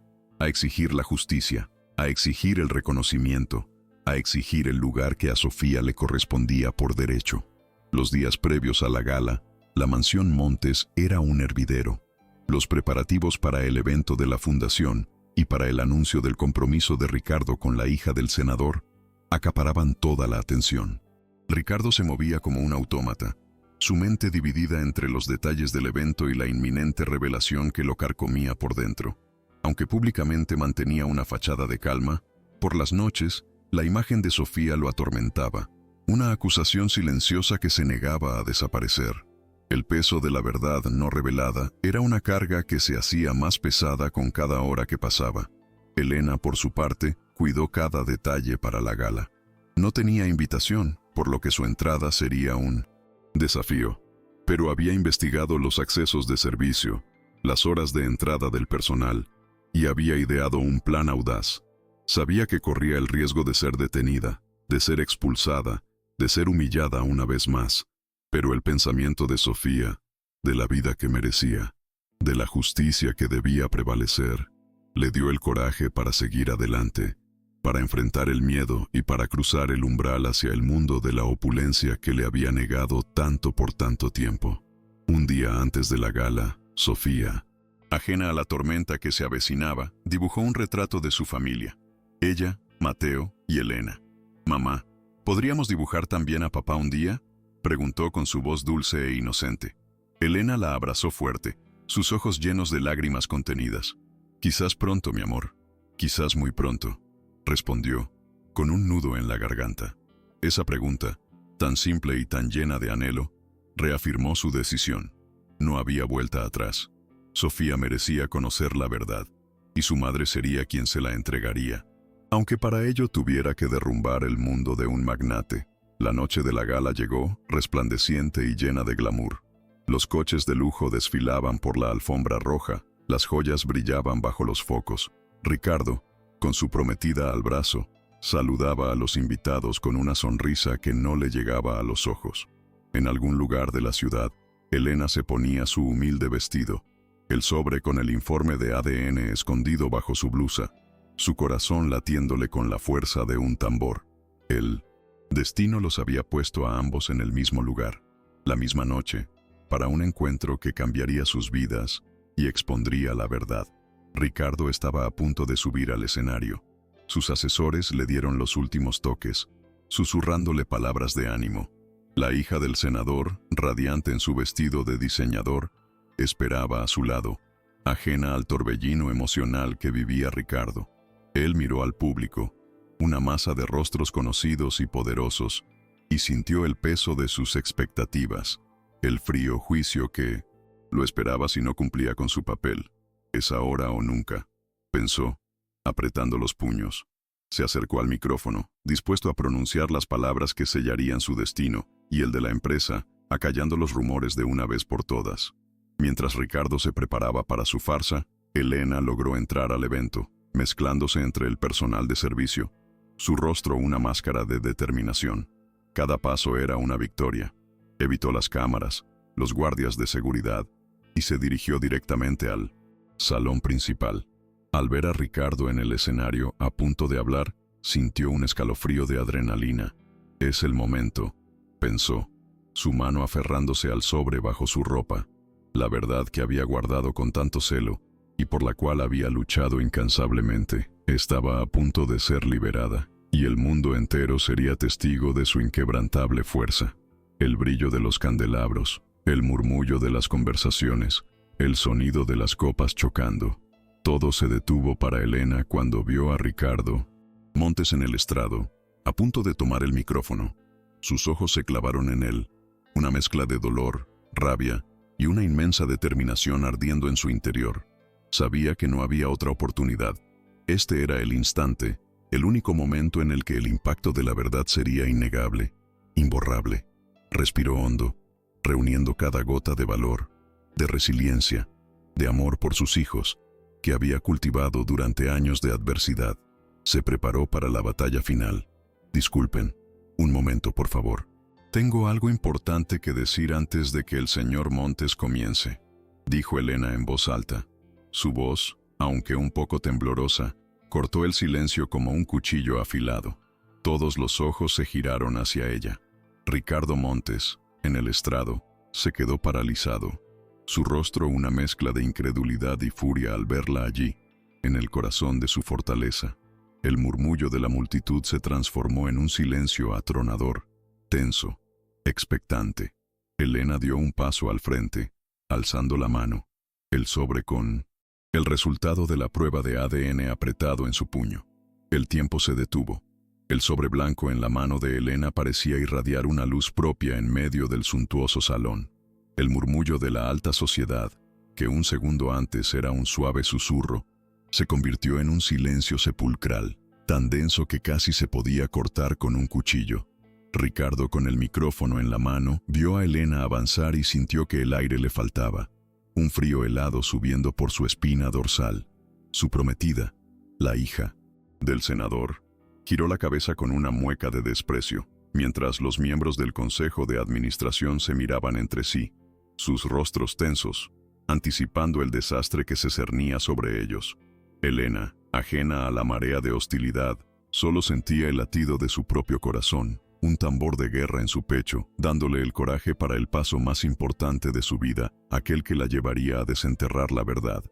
la justicia, a exigir el reconocimiento, a exigir el lugar que a Sofía le correspondía por derecho. Los días previos a la gala, la mansión Montes era un hervidero. Los preparativos para el evento de la fundación y para el anuncio del compromiso de Ricardo con la hija del senador acaparaban toda la atención. Ricardo se movía como un autómata, su mente dividida entre los detalles del evento y la inminente revelación que lo carcomía por dentro. Aunque públicamente mantenía una fachada de calma, por las noches, la imagen de Sofía lo atormentaba, una acusación silenciosa que se negaba a desaparecer. El peso de la verdad no revelada era una carga que se hacía más pesada con cada hora que pasaba. Elena, por su parte, cuidó cada detalle para la gala. No tenía invitación, por lo que su entrada sería un desafío. Pero había investigado los accesos de servicio, las horas de entrada del personal, y había ideado un plan audaz. Sabía que corría el riesgo de ser detenida, de ser expulsada, de ser humillada una vez más. Pero el pensamiento de Sofía, de la vida que merecía, de la justicia que debía prevalecer, le dio el coraje para seguir adelante, para enfrentar el miedo y para cruzar el umbral hacia el mundo de la opulencia que le había negado tanto por tanto tiempo. Un día antes de la gala, Sofía, ajena a la tormenta que se avecinaba, dibujó un retrato de su familia. Ella, Mateo y Elena. «Mamá, ¿podríamos dibujar también a papá un día?», preguntó con su voz dulce e inocente. Elena la abrazó fuerte, sus ojos llenos de lágrimas contenidas. «Quizás pronto, mi amor, quizás muy pronto», respondió, con un nudo en la garganta. Esa pregunta, tan simple y tan llena de anhelo, reafirmó su decisión. No había vuelta atrás. Sofía merecía conocer la verdad, y su madre sería quien se la entregaría, aunque para ello tuviera que derrumbar el mundo de un magnate. La noche de la gala llegó, resplandeciente y llena de glamour. Los coches de lujo desfilaban por la alfombra roja, las joyas brillaban bajo los focos. Ricardo, con su prometida al brazo, saludaba a los invitados con una sonrisa que no le llegaba a los ojos. En algún lugar de la ciudad, Elena se ponía su humilde vestido, el sobre con el informe de ADN escondido bajo su blusa, su corazón latiéndole con la fuerza de un tambor. El destino los había puesto a ambos en el mismo lugar, la misma noche, para un encuentro que cambiaría sus vidas y expondría la verdad. Ricardo estaba a punto de subir al escenario. Sus asesores le dieron los últimos toques, susurrándole palabras de ánimo. La hija del senador, radiante en su vestido de diseñador, esperaba a su lado, ajena al torbellino emocional que vivía Ricardo. Él miró al público, una masa de rostros conocidos y poderosos, y sintió el peso de sus expectativas, el frío juicio que lo esperaba si no cumplía con su papel. Es ahora o nunca, pensó, apretando los puños. Se acercó al micrófono, dispuesto a pronunciar las palabras que sellarían su destino y el de la empresa, acallando los rumores de una vez por todas. Mientras Ricardo se preparaba para su farsa, Elena logró entrar al evento, mezclándose entre el personal de servicio, su rostro una máscara de determinación. Cada paso era una victoria. Evitó las cámaras, los guardias de seguridad, y se dirigió directamente al salón principal. Al ver a Ricardo en el escenario a punto de hablar, sintió un escalofrío de adrenalina. Es el momento, pensó, su mano aferrándose al sobre bajo su ropa, la verdad que había guardado con tanto celo y por la cual había luchado incansablemente, estaba a punto de ser liberada, y el mundo entero sería testigo de su inquebrantable fuerza. El brillo de los candelabros, el murmullo de las conversaciones, el sonido de las copas chocando. Todo se detuvo para Elena cuando vio a Ricardo Montes en el estrado, a punto de tomar el micrófono. Sus ojos se clavaron en él, una mezcla de dolor, rabia y una inmensa determinación ardiendo en su interior. Sabía que no había otra oportunidad. Este era el instante, el único momento en el que el impacto de la verdad sería innegable, imborrable. Respiró hondo, reuniendo cada gota de valor, de resiliencia, de amor por sus hijos, que había cultivado durante años de adversidad. Se preparó para la batalla final. Disculpen, un momento por favor. Tengo algo importante que decir antes de que el señor Montes comience, dijo Elena en voz alta. Su voz, aunque un poco temblorosa, cortó el silencio como un cuchillo afilado. Todos los ojos se giraron hacia ella. Ricardo Montes, en el estrado, se quedó paralizado. Su rostro una mezcla de incredulidad y furia al verla allí, en el corazón de su fortaleza. El murmullo de la multitud se transformó en un silencio atronador, tenso, expectante. Elena dio un paso al frente, alzando la mano, el sobre con el resultado de la prueba de ADN apretado en su puño. El tiempo se detuvo. El sobre blanco en la mano de Elena parecía irradiar una luz propia en medio del suntuoso salón. El murmullo de la alta sociedad, que un segundo antes era un suave susurro, se convirtió en un silencio sepulcral, tan denso que casi se podía cortar con un cuchillo. Ricardo, con el micrófono en la mano, vio a Elena avanzar y sintió que el aire le faltaba. Un frío helado subiendo por su espina dorsal. Su prometida, la hija del senador, giró la cabeza con una mueca de desprecio, mientras los miembros del Consejo de Administración se miraban entre sí, sus rostros tensos, anticipando el desastre que se cernía sobre ellos. Elena, ajena a la marea de hostilidad, solo sentía el latido de su propio corazón, un tambor de guerra en su pecho, dándole el coraje para el paso más importante de su vida, aquel que la llevaría a desenterrar la verdad.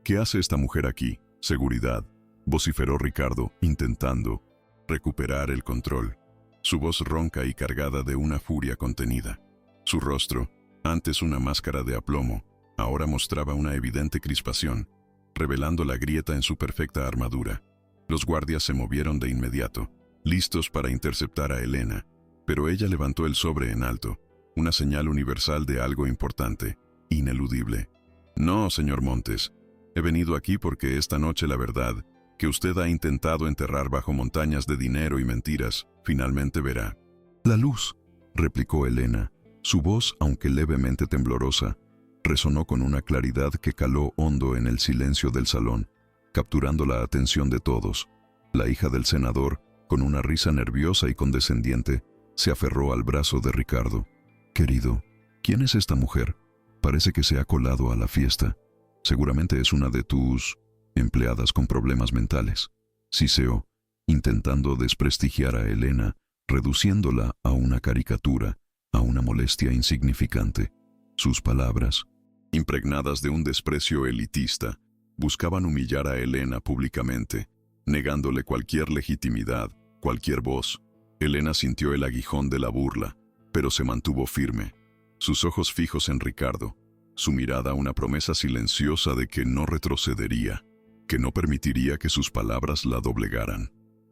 ¿Qué hace esta mujer aquí? Seguridad, vociferó Ricardo, intentando recuperar el control. Su voz ronca y cargada de una furia contenida. Su rostro, antes una máscara de aplomo, ahora mostraba una evidente crispación, revelando la grieta en su perfecta armadura. Los guardias se movieron de inmediato, listos para interceptar a Elena, pero ella levantó el sobre en alto, una señal universal de algo importante, ineludible. No, señor Montes, he venido aquí porque esta noche la verdad, que usted ha intentado enterrar bajo montañas de dinero y mentiras, finalmente verá. La luz, replicó Elena. Su voz, aunque levemente temblorosa, resonó con una claridad que caló hondo en el silencio del salón, capturando la atención de todos. La hija del senador, con una risa nerviosa y condescendiente, se aferró al brazo de Ricardo. Querido, ¿quién es esta mujer? Parece que se ha colado a la fiesta. Seguramente es una de tus empleadas con problemas mentales, siseó, intentando desprestigiar a Elena, reduciéndola a una caricatura, a una molestia insignificante. Sus palabras, impregnadas de un desprecio elitista, buscaban humillar a Elena públicamente, negándole cualquier legitimidad, cualquier voz. Elena sintió el aguijón de la burla, pero se mantuvo firme, sus ojos fijos en Ricardo, su mirada una promesa silenciosa de que no retrocedería, que no permitiría que sus palabras la doblegaran.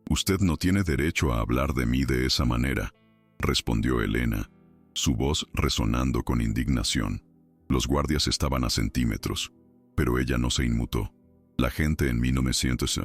Usted no tiene derecho a hablar de mí de esa manera, respondió Elena, su voz resonando con indignación. Los guardias estaban a centímetros, pero ella no se inmutó. La gente en 1900.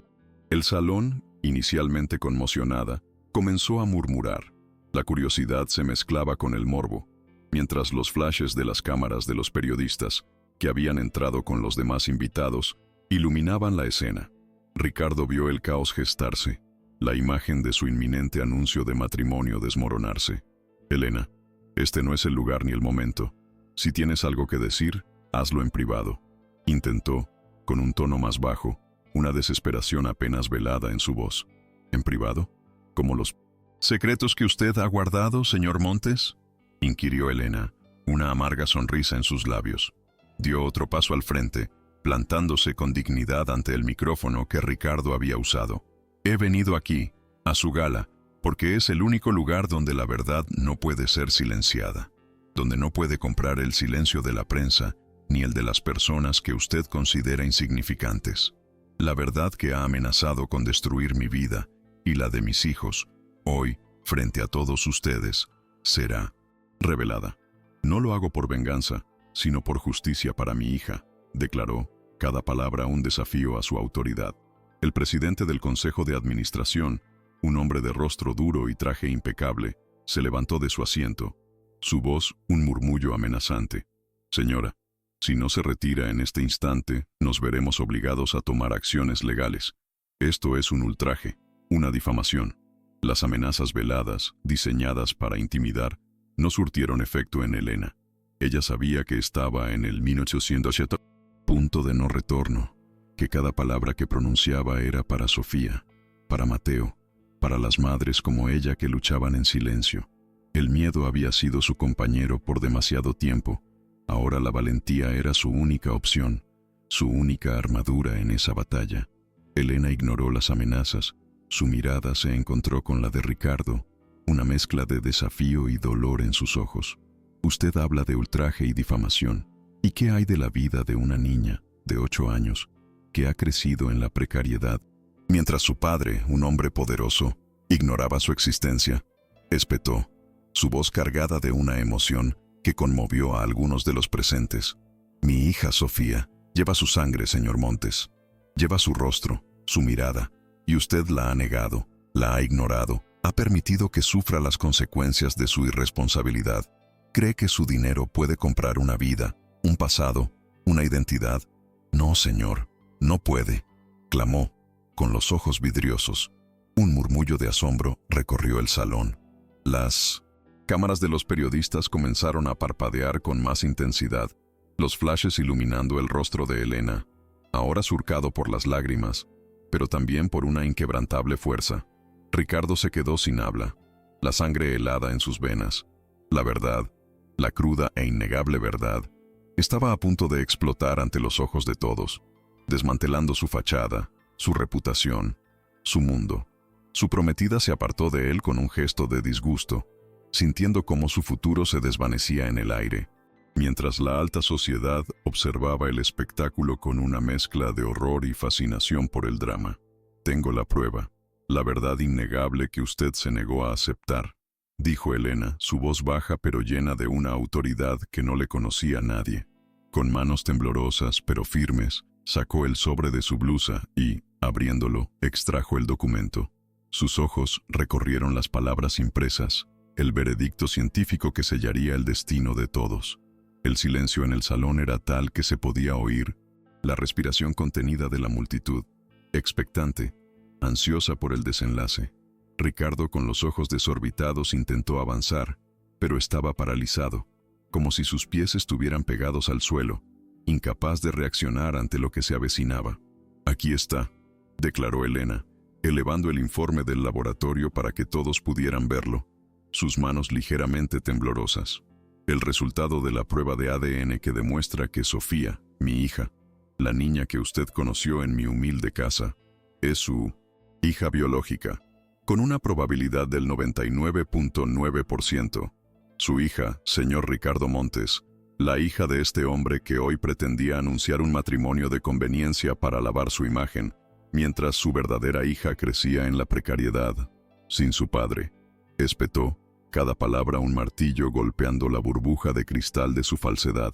El salón, inicialmente conmocionada, comenzó a murmurar. La curiosidad se mezclaba con el morbo, mientras los flashes de las cámaras de los periodistas, que habían entrado con los demás invitados, iluminaban la escena. Ricardo vio el caos gestarse, la imagen de su inminente anuncio de matrimonio desmoronarse. Elena, este no es el lugar ni el momento. Si tienes algo que decir, hazlo en privado. Intentó, con un tono más bajo, una desesperación apenas velada en su voz. ¿En privado? ¿Como los secretos que usted ha guardado, señor Montes?, inquirió Elena, una amarga sonrisa en sus labios. Dio otro paso al frente, plantándose con dignidad ante el micrófono que Ricardo había usado. He venido aquí, a su gala, porque es el único lugar donde la verdad no puede ser silenciada, donde no puede comprar el silencio de la prensa ni el de las personas que usted considera insignificantes. La verdad que ha amenazado con destruir mi vida y la de mis hijos, hoy, frente a todos ustedes, será revelada. No lo hago por venganza, sino por justicia para mi hija, declaró, cada palabra un desafío a su autoridad. El presidente del Consejo de Administración, un hombre de rostro duro y traje impecable, se levantó de su asiento, su voz un murmullo amenazante. Señora, si no se retira en este instante, nos veremos obligados a tomar acciones legales. Esto es un ultraje, una difamación. Las amenazas veladas, diseñadas para intimidar, no surtieron efecto en Elena. Ella sabía que estaba en el 1807, punto de no retorno, que cada palabra que pronunciaba era para Sofía, para Mateo, para las madres como ella que luchaban en silencio. El miedo había sido su compañero por demasiado tiempo. Ahora la valentía era su única opción, su única armadura en esa batalla. Elena ignoró las amenazas. Su mirada se encontró con la de Ricardo, una mezcla de desafío y dolor en sus ojos. Usted habla de ultraje y difamación. ¿Y qué hay de la vida de una niña de 8 años que ha crecido en la precariedad, mientras su padre, un hombre poderoso, ignoraba su existencia? Espetó, su voz cargada de una emoción que conmovió a algunos de los presentes. Mi hija Sofía lleva su sangre, señor Montes. Lleva su rostro, su mirada, y usted la ha negado, la ha ignorado, ha permitido que sufra las consecuencias de su irresponsabilidad. ¿Cree que su dinero puede comprar una vida, un pasado, una identidad? No, señor, no puede, clamó, con los ojos vidriosos. Un murmullo de asombro recorrió el salón. Las cámaras de los periodistas comenzaron a parpadear con más intensidad, los flashes iluminando el rostro de Elena, ahora surcado por las lágrimas, pero también por una inquebrantable fuerza. Ricardo se quedó sin habla, la sangre helada en sus venas. La verdad, la cruda e innegable verdad, estaba a punto de explotar ante los ojos de todos, desmantelando su fachada, su reputación, su mundo. Su prometida se apartó de él con un gesto de disgusto, sintiendo cómo su futuro se desvanecía en el aire, mientras la alta sociedad observaba el espectáculo con una mezcla de horror y fascinación por el drama. Tengo la prueba, la verdad innegable que usted se negó a aceptar, dijo Elena, su voz baja pero llena de una autoridad que no le conocía a nadie. Con manos temblorosas pero firmes, sacó el sobre de su blusa y, abriéndolo, extrajo el documento. Sus ojos recorrieron las palabras impresas, el veredicto científico que sellaría el destino de todos. El silencio en el salón era tal que se podía oír la respiración contenida de la multitud, expectante, ansiosa por el desenlace. Ricardo, con los ojos desorbitados, intentó avanzar, pero estaba paralizado, como si sus pies estuvieran pegados al suelo, incapaz de reaccionar ante lo que se avecinaba. Aquí está, declaró Elena, elevando el informe del laboratorio para que todos pudieran verlo, sus manos ligeramente temblorosas. El resultado de la prueba de ADN que demuestra que Sofía, mi hija, la niña que usted conoció en mi humilde casa, es su hija biológica, con una probabilidad del 99.9%. Su hija, señor Ricardo Montes, la hija de este hombre que hoy pretendía anunciar un matrimonio de conveniencia para lavar su imagen, mientras su verdadera hija crecía en la precariedad, sin su padre. Espetó, cada palabra un martillo golpeando la burbuja de cristal de su falsedad.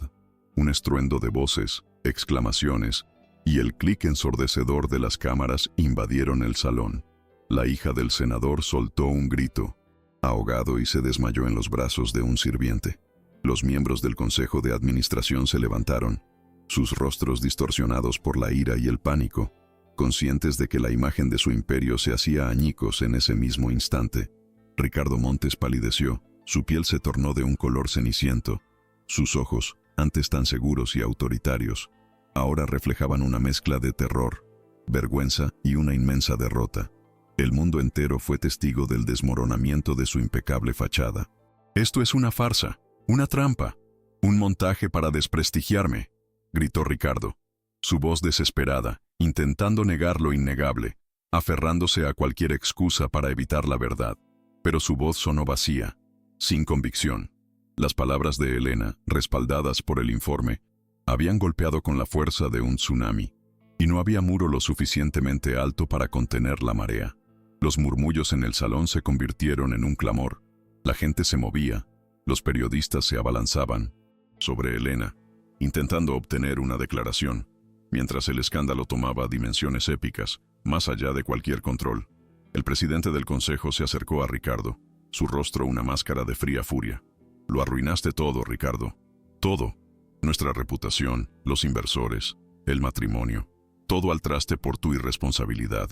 Un estruendo de voces, exclamaciones y el clic ensordecedor de las cámaras invadieron el salón. La hija del senador soltó un grito, ahogado, y se desmayó en los brazos de un sirviente. Los miembros del Consejo de Administración se levantaron, sus rostros distorsionados por la ira y el pánico, conscientes de que la imagen de su imperio se hacía añicos en ese mismo instante. Ricardo Montes palideció, su piel se tornó de un color ceniciento. Sus ojos, antes tan seguros y autoritarios, ahora reflejaban una mezcla de terror, vergüenza y una inmensa derrota. El mundo entero fue testigo del desmoronamiento de su impecable fachada. «Esto es una farsa, una trampa, un montaje para desprestigiarme», gritó Ricardo, su voz desesperada, intentando negar lo innegable, aferrándose a cualquier excusa para evitar la verdad. Pero su voz sonó vacía, sin convicción. Las palabras de Elena, respaldadas por el informe, habían golpeado con la fuerza de un tsunami, y no había muro lo suficientemente alto para contener la marea. Los murmullos en el salón se convirtieron en un clamor. La gente se movía, los periodistas se abalanzaban sobre Elena, intentando obtener una declaración, mientras el escándalo tomaba dimensiones épicas, más allá de cualquier control. El presidente del consejo se acercó a Ricardo, su rostro una máscara de fría furia. «Lo arruinaste todo, Ricardo. Todo. Nuestra reputación, los inversores, el matrimonio. Todo al traste por tu irresponsabilidad.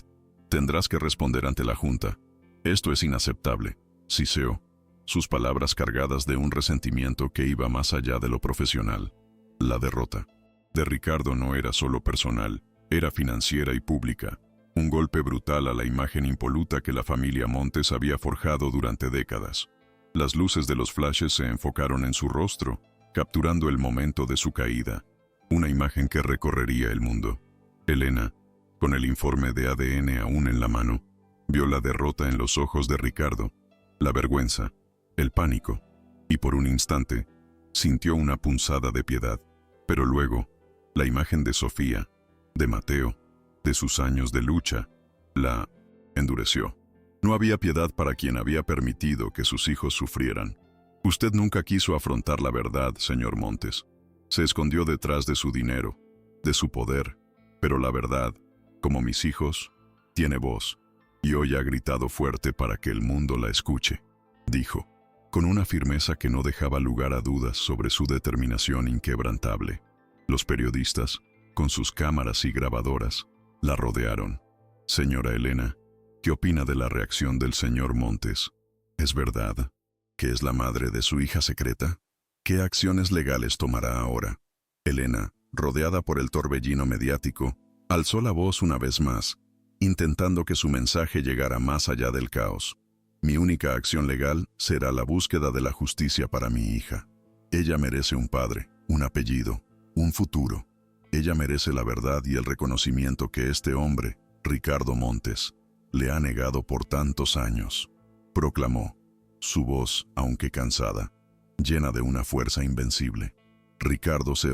Tendrás que responder ante la Junta. Esto es inaceptable». Siseó, sus palabras cargadas de un resentimiento que iba más allá de lo profesional. La derrota de Ricardo no era solo personal, era financiera y pública. Un golpe brutal a la imagen impoluta que la familia Montes había forjado durante décadas. Las luces de los flashes se enfocaron en su rostro, capturando el momento de su caída, una imagen que recorrería el mundo. Elena, con el informe de ADN aún en la mano, vio la derrota en los ojos de Ricardo, la vergüenza, el pánico, y por un instante, sintió una punzada de piedad. Pero luego, la imagen de Sofía, de Mateo, de sus años de lucha, la endureció. No había piedad para quien había permitido que sus hijos sufrieran. «Usted nunca quiso afrontar la verdad, señor Montes. Se escondió detrás de su dinero, de su poder, pero la verdad, como mis hijos, tiene voz, y hoy ha gritado fuerte para que el mundo la escuche», dijo, con una firmeza que no dejaba lugar a dudas sobre su determinación inquebrantable. Los periodistas, con sus cámaras y grabadoras, la rodearon. «Señora Elena, ¿qué opina de la reacción del señor Montes? ¿Es verdad que es la madre de su hija secreta? ¿Qué acciones legales tomará ahora?» Elena, rodeada por el torbellino mediático, alzó la voz una vez más, intentando que su mensaje llegara más allá del caos. «Mi única acción legal será la búsqueda de la justicia para mi hija. Ella merece un padre, un apellido, un futuro. Ella merece la verdad y el reconocimiento que este hombre, Ricardo Montes, le ha negado por tantos años», proclamó, su voz, aunque cansada, llena de una fuerza invencible. Ricardo se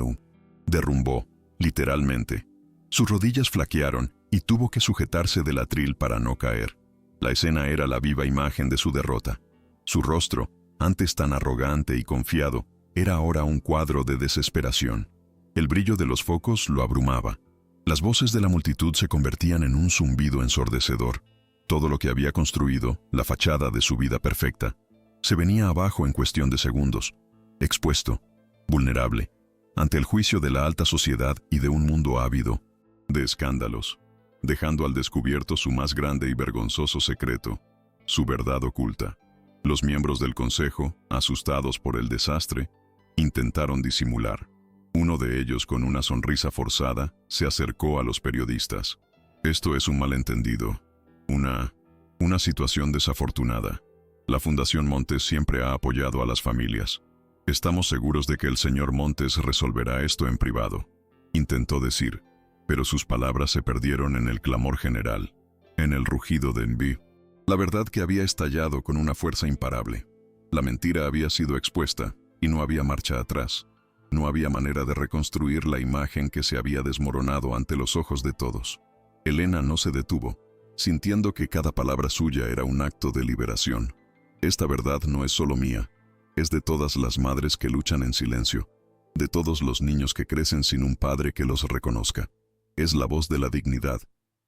derrumbó, literalmente. Sus rodillas flaquearon y tuvo que sujetarse del atril para no caer. La escena era la viva imagen de su derrota. Su rostro, antes tan arrogante y confiado, era ahora un cuadro de desesperación. El brillo de los focos lo abrumaba. Las voces de la multitud se convertían en un zumbido ensordecedor. Todo lo que había construido, la fachada de su vida perfecta, se venía abajo en cuestión de segundos, expuesto, vulnerable, ante el juicio de la alta sociedad y de un mundo ávido de escándalos, dejando al descubierto su más grande y vergonzoso secreto, su verdad oculta. Los miembros del consejo, asustados por el desastre, intentaron disimular. Uno de ellos, con una sonrisa forzada, se acercó a los periodistas. «Esto es un malentendido, una situación desafortunada. La Fundación Montes siempre ha apoyado a las familias. Estamos seguros de que el señor Montes resolverá esto en privado», intentó decir, pero sus palabras se perdieron en el clamor general, en el rugido de envío. La verdad que había estallado con una fuerza imparable. La mentira había sido expuesta y no había marcha atrás. No había manera de reconstruir la imagen que se había desmoronado ante los ojos de todos. Elena no se detuvo, sintiendo que cada palabra suya era un acto de liberación. Esta verdad no es solo mía, es de todas las madres que luchan en silencio, de todos los niños que crecen sin un padre que los reconozca. Es la voz de la dignidad,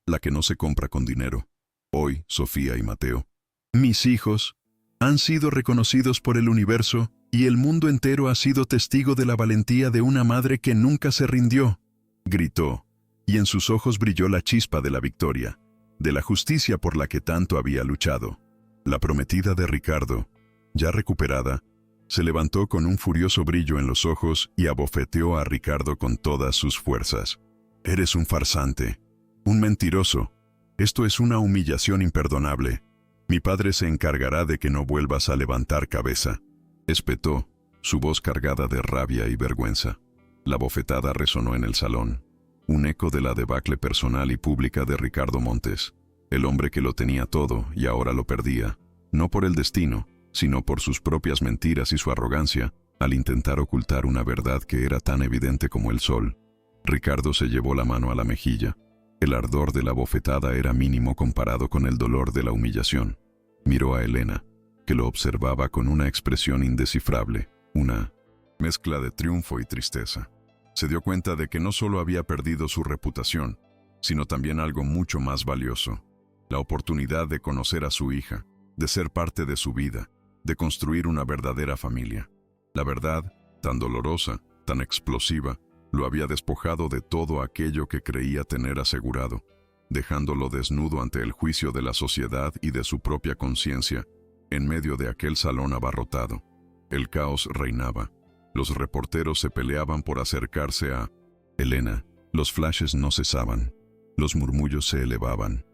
la que no se compra con dinero. Hoy, Sofía y Mateo, mis hijos, han sido reconocidos por el universo y el mundo entero ha sido testigo de la valentía de una madre que nunca se rindió, gritó, y en sus ojos brilló la chispa de la victoria, de la justicia por la que tanto había luchado. La prometida de Ricardo, ya recuperada, se levantó con un furioso brillo en los ojos y abofeteó a Ricardo con todas sus fuerzas. Eres un farsante, un mentiroso. Esto es una humillación imperdonable. Mi padre se encargará de que no vuelvas a levantar cabeza, espetó, su voz cargada de rabia y vergüenza. La bofetada resonó en el salón, un eco de la debacle personal y pública de Ricardo Montes, el hombre que lo tenía todo y ahora lo perdía, no por el destino, sino por sus propias mentiras y su arrogancia, al intentar ocultar una verdad que era tan evidente como el sol. Ricardo se llevó la mano a la mejilla. El ardor de la bofetada era mínimo comparado con el dolor de la humillación. Miró a Elena, que lo observaba con una expresión indescifrable, una mezcla de triunfo y tristeza. Se dio cuenta de que no solo había perdido su reputación, sino también algo mucho más valioso, la oportunidad de conocer a su hija, de ser parte de su vida, de construir una verdadera familia. La verdad, tan dolorosa, tan explosiva, lo había despojado de todo aquello que creía tener asegurado, dejándolo desnudo ante el juicio de la sociedad y de su propia conciencia, en medio de aquel salón abarrotado. El caos reinaba. Los reporteros se peleaban por acercarse a Elena. Los flashes no cesaban. Los murmullos se elevaban.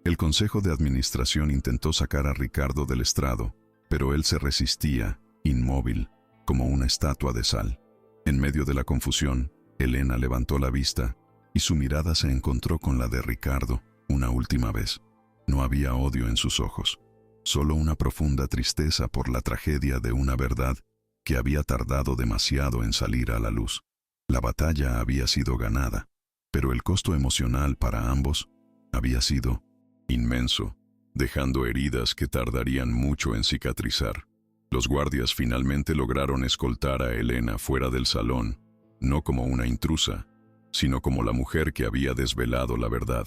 El consejo de administración intentó sacar a Ricardo del estrado, pero él se resistía, inmóvil, como una estatua de sal. En medio de la confusión, Elena levantó la vista y su mirada se encontró con la de Ricardo una última vez. No había odio en sus ojos, solo una profunda tristeza por la tragedia de una verdad que había tardado demasiado en salir a la luz. La batalla había sido ganada, pero el costo emocional para ambos había sido inmenso, dejando heridas que tardarían mucho en cicatrizar. Los guardias finalmente lograron escoltar a Elena fuera del salón, no como una intrusa, sino como la mujer que había desvelado la verdad.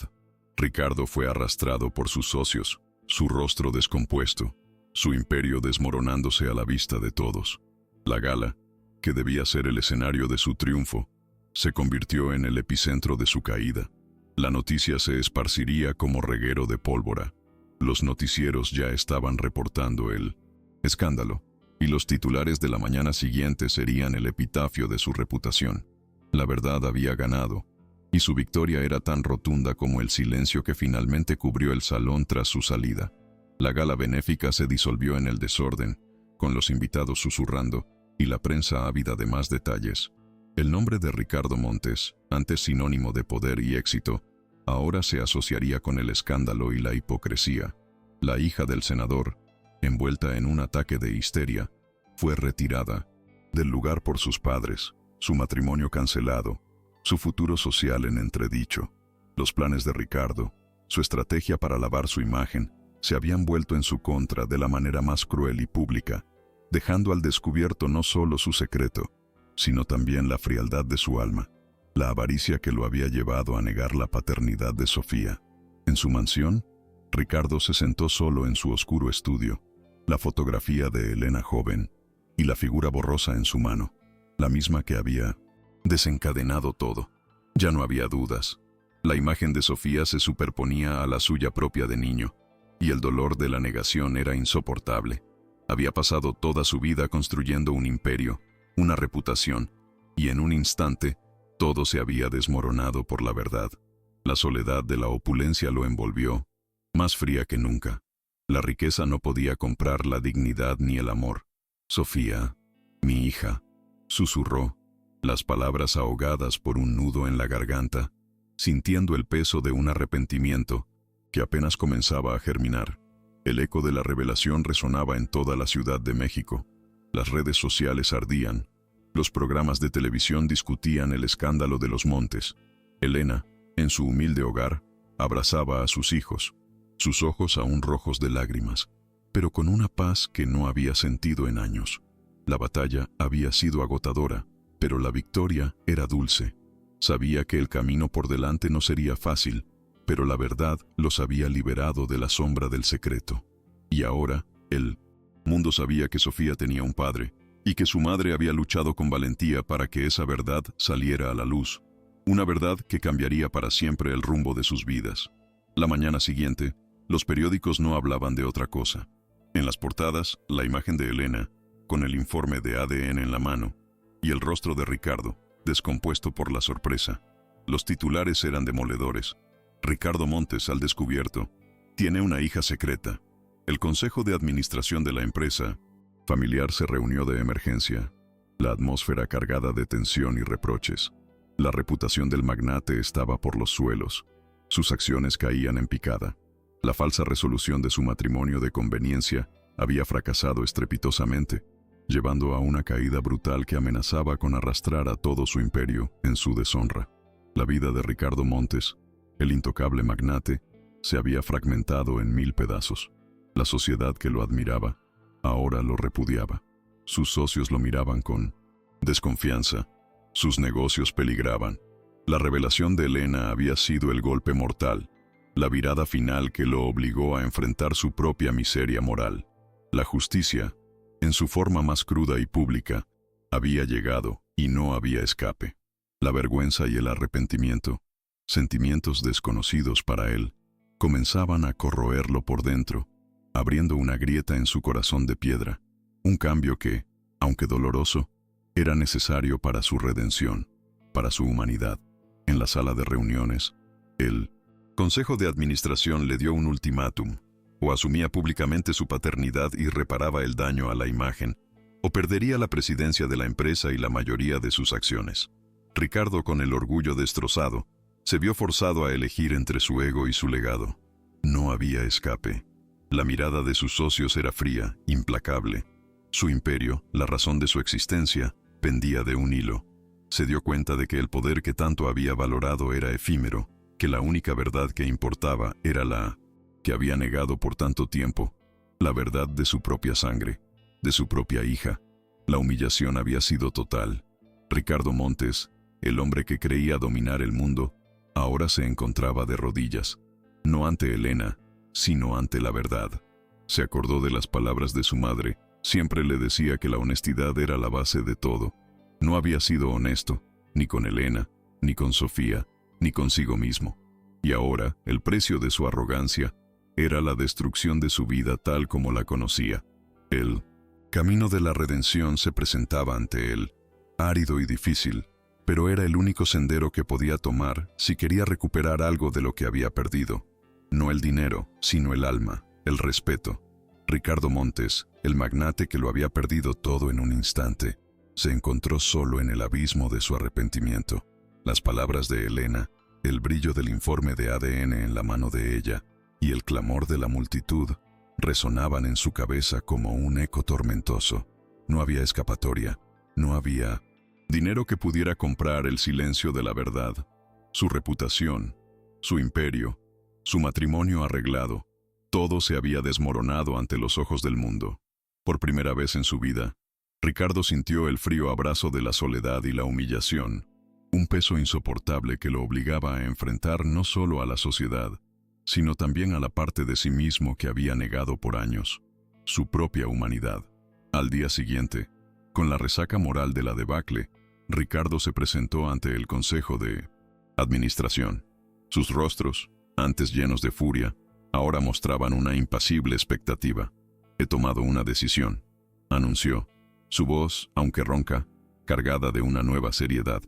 Ricardo fue arrastrado por sus socios, su rostro descompuesto, su imperio desmoronándose a la vista de todos. La gala, que debía ser el escenario de su triunfo, se convirtió en el epicentro de su caída. La noticia se esparciría como reguero de pólvora. Los noticieros ya estaban reportando el escándalo, y los titulares de la mañana siguiente serían el epitafio de su reputación. La verdad había ganado, y su victoria era tan rotunda como el silencio que finalmente cubrió el salón tras su salida. La gala benéfica se disolvió en el desorden, con los invitados susurrando y la prensa ávida de más detalles. El nombre de Ricardo Montes, antes sinónimo de poder y éxito, ahora se asociaría con el escándalo y la hipocresía. La hija del senador, envuelta en un ataque de histeria, fue retirada del lugar por sus padres, su matrimonio cancelado, su futuro social en entredicho. Los planes de Ricardo, su estrategia para lavar su imagen, se habían vuelto en su contra de la manera más cruel y pública, dejando al descubierto no solo su secreto, sino también la frialdad de su alma, la avaricia que lo había llevado a negar la paternidad de Sofía. En su mansión, Ricardo se sentó solo en su oscuro estudio, la fotografía de Elena joven y la figura borrosa en su mano, la misma que había desencadenado todo. Ya no había dudas. La imagen de Sofía se superponía a la suya propia de niño, y el dolor de la negación era insoportable. Había pasado toda su vida construyendo un imperio, una reputación, y en un instante, todo se había desmoronado por la verdad. La soledad de la opulencia lo envolvió, más fría que nunca. La riqueza no podía comprar la dignidad ni el amor. Sofía, mi hija, susurró, las palabras ahogadas por un nudo en la garganta, sintiendo el peso de un arrepentimiento que apenas comenzaba a germinar. El eco de la revelación resonaba en toda la Ciudad de México. Las redes sociales ardían. Los programas de televisión discutían el escándalo de los Montes. Elena, en su humilde hogar, abrazaba a sus hijos, sus ojos aún rojos de lágrimas. pero con una paz que no había sentido en años. La batalla había sido agotadora, pero la victoria era dulce. Sabía que el camino por delante no sería fácil, pero la verdad los había liberado de la sombra del secreto. Y ahora, el mundo sabía que Sofía tenía un padre, y que su madre había luchado con valentía para que esa verdad saliera a la luz. Una verdad que cambiaría para siempre el rumbo de sus vidas. La mañana siguiente, los periódicos no hablaban de otra cosa. En las portadas, la imagen de Elena, con el informe de ADN en la mano, y el rostro de Ricardo, descompuesto por la sorpresa. Los titulares eran demoledores. Ricardo Montes al descubierto. Tiene una hija secreta. El consejo de administración de la empresa familiar se reunió de emergencia. La atmósfera cargada de tensión y reproches. La reputación del magnate estaba por los suelos. Sus acciones caían en picada. La falsa resolución de su matrimonio de conveniencia había fracasado estrepitosamente, llevando a una caída brutal que amenazaba con arrastrar a todo su imperio en su deshonra. La vida de Ricardo Montes, el intocable magnate, se había fragmentado en 1000 pedazos. La sociedad que lo admiraba, ahora lo repudiaba. Sus socios lo miraban con desconfianza. Sus negocios peligraban. La revelación de Elena había sido el golpe mortal, la virada final que lo obligó a enfrentar su propia miseria moral. La justicia, en su forma más cruda y pública, había llegado y no había escape. La vergüenza y el arrepentimiento, sentimientos desconocidos para él, comenzaban a corroerlo por dentro, abriendo una grieta en su corazón de piedra. Un cambio que, aunque doloroso, era necesario para su redención, para su humanidad. En la sala de reuniones, el Consejo de Administración le dio un ultimátum: o asumía públicamente su paternidad y reparaba el daño a la imagen, o perdería la presidencia de la empresa y la mayoría de sus acciones. Ricardo, con el orgullo destrozado, se vio forzado a elegir entre su ego y su legado. No había escape. La mirada de sus socios era fría, implacable. Su imperio, la razón de su existencia, pendía de un hilo. Se dio cuenta de que el poder que tanto había valorado era efímero, que la única verdad que importaba era la que había negado por tanto tiempo, la verdad de su propia sangre, de su propia hija. La humillación había sido total. Ricardo Montes, el hombre que creía dominar el mundo, ahora se encontraba de rodillas, no ante Elena, sino ante la verdad. Se acordó de las palabras de su madre. Siempre le decía que la honestidad era la base de todo. No había sido honesto, ni con Elena, ni con Sofía, ni consigo mismo. Y ahora, el precio de su arrogancia era la destrucción de su vida tal como la conocía. El camino de la redención se presentaba ante él, árido y difícil, pero era el único sendero que podía tomar si quería recuperar algo de lo que había perdido. No el dinero, sino el alma, el respeto. Ricardo Montes, el magnate que lo había perdido todo en un instante, se encontró solo en el abismo de su arrepentimiento. Las palabras de Elena, el brillo del informe de ADN en la mano de ella y el clamor de la multitud resonaban en su cabeza como un eco tormentoso. No había escapatoria, no había dinero que pudiera comprar el silencio de la verdad. Su reputación, su imperio, su matrimonio arreglado, todo se había desmoronado ante los ojos del mundo. Por primera vez en su vida, Ricardo sintió el frío abrazo de la soledad y la humillación, un peso insoportable que lo obligaba a enfrentar no solo a la sociedad, sino también a la parte de sí mismo que había negado por años, su propia humanidad. Al día siguiente, con la resaca moral de la debacle, Ricardo se presentó ante el Consejo de Administración. Sus rostros, antes llenos de furia, ahora mostraban una impasible expectativa. «He tomado una decisión», anunció, su voz, aunque ronca, cargada de una nueva seriedad.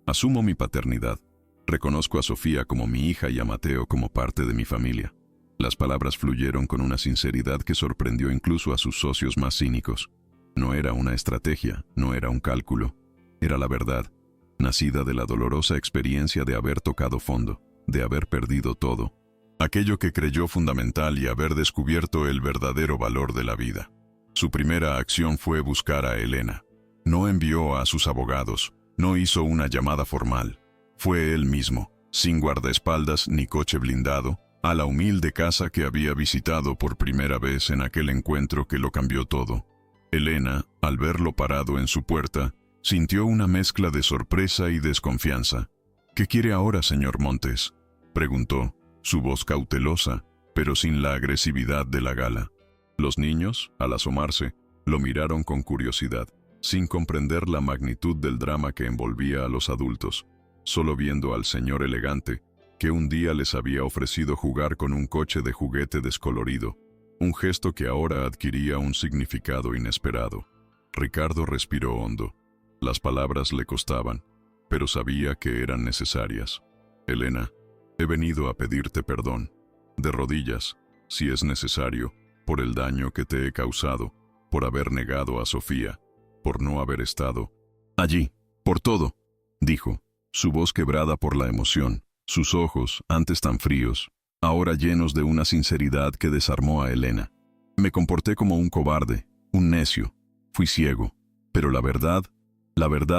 «Asumo mi paternidad. Reconozco a Sofía como mi hija y a Mateo como parte de mi familia». Las palabras fluyeron con una sinceridad que sorprendió incluso a sus socios más cínicos. No era una estrategia, no era un cálculo. Era la verdad, nacida de la dolorosa experiencia de haber tocado fondo, de haber perdido todo, aquello que creyó fundamental y haber descubierto el verdadero valor de la vida. Su primera acción fue buscar a Elena. No envió a sus abogados, no hizo una llamada formal. Fue él mismo, sin guardaespaldas ni coche blindado, a la humilde casa que había visitado por primera vez en aquel encuentro que lo cambió todo. Elena, al verlo parado en su puerta, sintió una mezcla de sorpresa y desconfianza. «¿Qué quiere ahora, señor Montes?», preguntó, su voz cautelosa, pero sin la agresividad de la gala. Los niños, al asomarse, lo miraron con curiosidad, sin comprender la magnitud del drama que envolvía a los adultos, solo viendo al señor elegante, que un día les había ofrecido jugar con un coche de juguete descolorido, un gesto que ahora adquiría un significado inesperado. Ricardo respiró hondo. Las palabras le costaban, pero sabía que eran necesarias. «Elena, he venido a pedirte perdón, de rodillas, si es necesario, por el daño que te he causado, por haber negado a Sofía, por no haber estado allí, por todo», dijo, su voz quebrada por la emoción, sus ojos, antes tan fríos, ahora llenos de una sinceridad que desarmó a Elena. «Me comporté como un cobarde, un necio, fui ciego, pero la verdad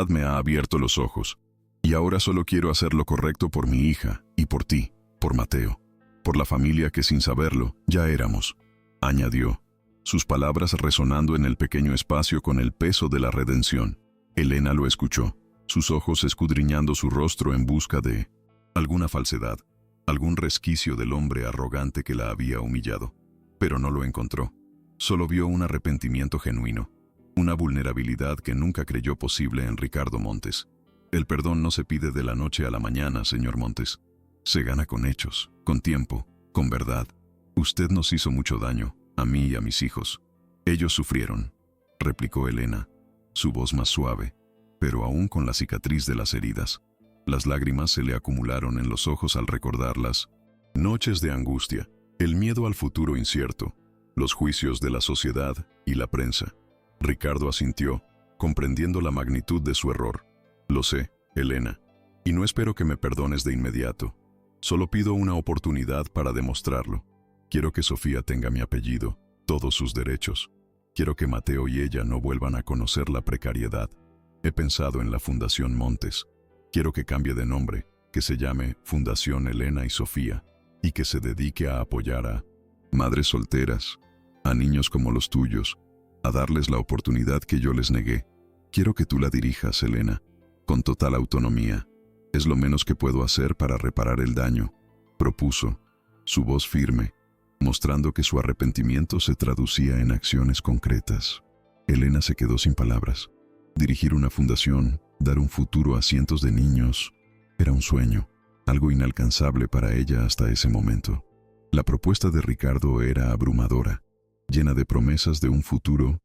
me ha abierto los ojos, y ahora solo quiero hacer lo correcto por mi hija, y por ti, por Mateo, por la familia que sin saberlo ya éramos», añadió, sus palabras resonando en el pequeño espacio con el peso de la redención. Elena lo escuchó, sus ojos escudriñando su rostro en busca de alguna falsedad, algún resquicio del hombre arrogante que la había humillado. Pero no lo encontró. Solo vio un arrepentimiento genuino, una vulnerabilidad que nunca creyó posible en Ricardo Montes. «El perdón no se pide de la noche a la mañana, señor Montes. Se gana con hechos, con tiempo, con verdad. Usted nos hizo mucho daño, a mí y a mis hijos. Ellos sufrieron», replicó Elena, su voz más suave, pero aún con la cicatriz de las heridas. Las lágrimas se le acumularon en los ojos al recordarlas. Noches de angustia, el miedo al futuro incierto, los juicios de la sociedad y la prensa. Ricardo asintió, comprendiendo la magnitud de su error. «Lo sé, Elena, y no espero que me perdones de inmediato. Solo pido una oportunidad para demostrarlo. Quiero que Sofía tenga mi apellido, todos sus derechos. Quiero que Mateo y ella no vuelvan a conocer la precariedad. He pensado en la Fundación Montes. Quiero que cambie de nombre, que se llame Fundación Elena y Sofía, y que se dedique a apoyar a madres solteras, a niños como los tuyos, a darles la oportunidad que yo les negué. Quiero que tú la dirijas, Elena, con total autonomía. Es lo menos que puedo hacer para reparar el daño», propuso, su voz firme, mostrando que su arrepentimiento se traducía en acciones concretas. Elena se quedó sin palabras. Dirigir una fundación, dar un futuro a cientos de niños, era un sueño, algo inalcanzable para ella hasta ese momento. La propuesta de Ricardo era abrumadora, llena de promesas de un futuro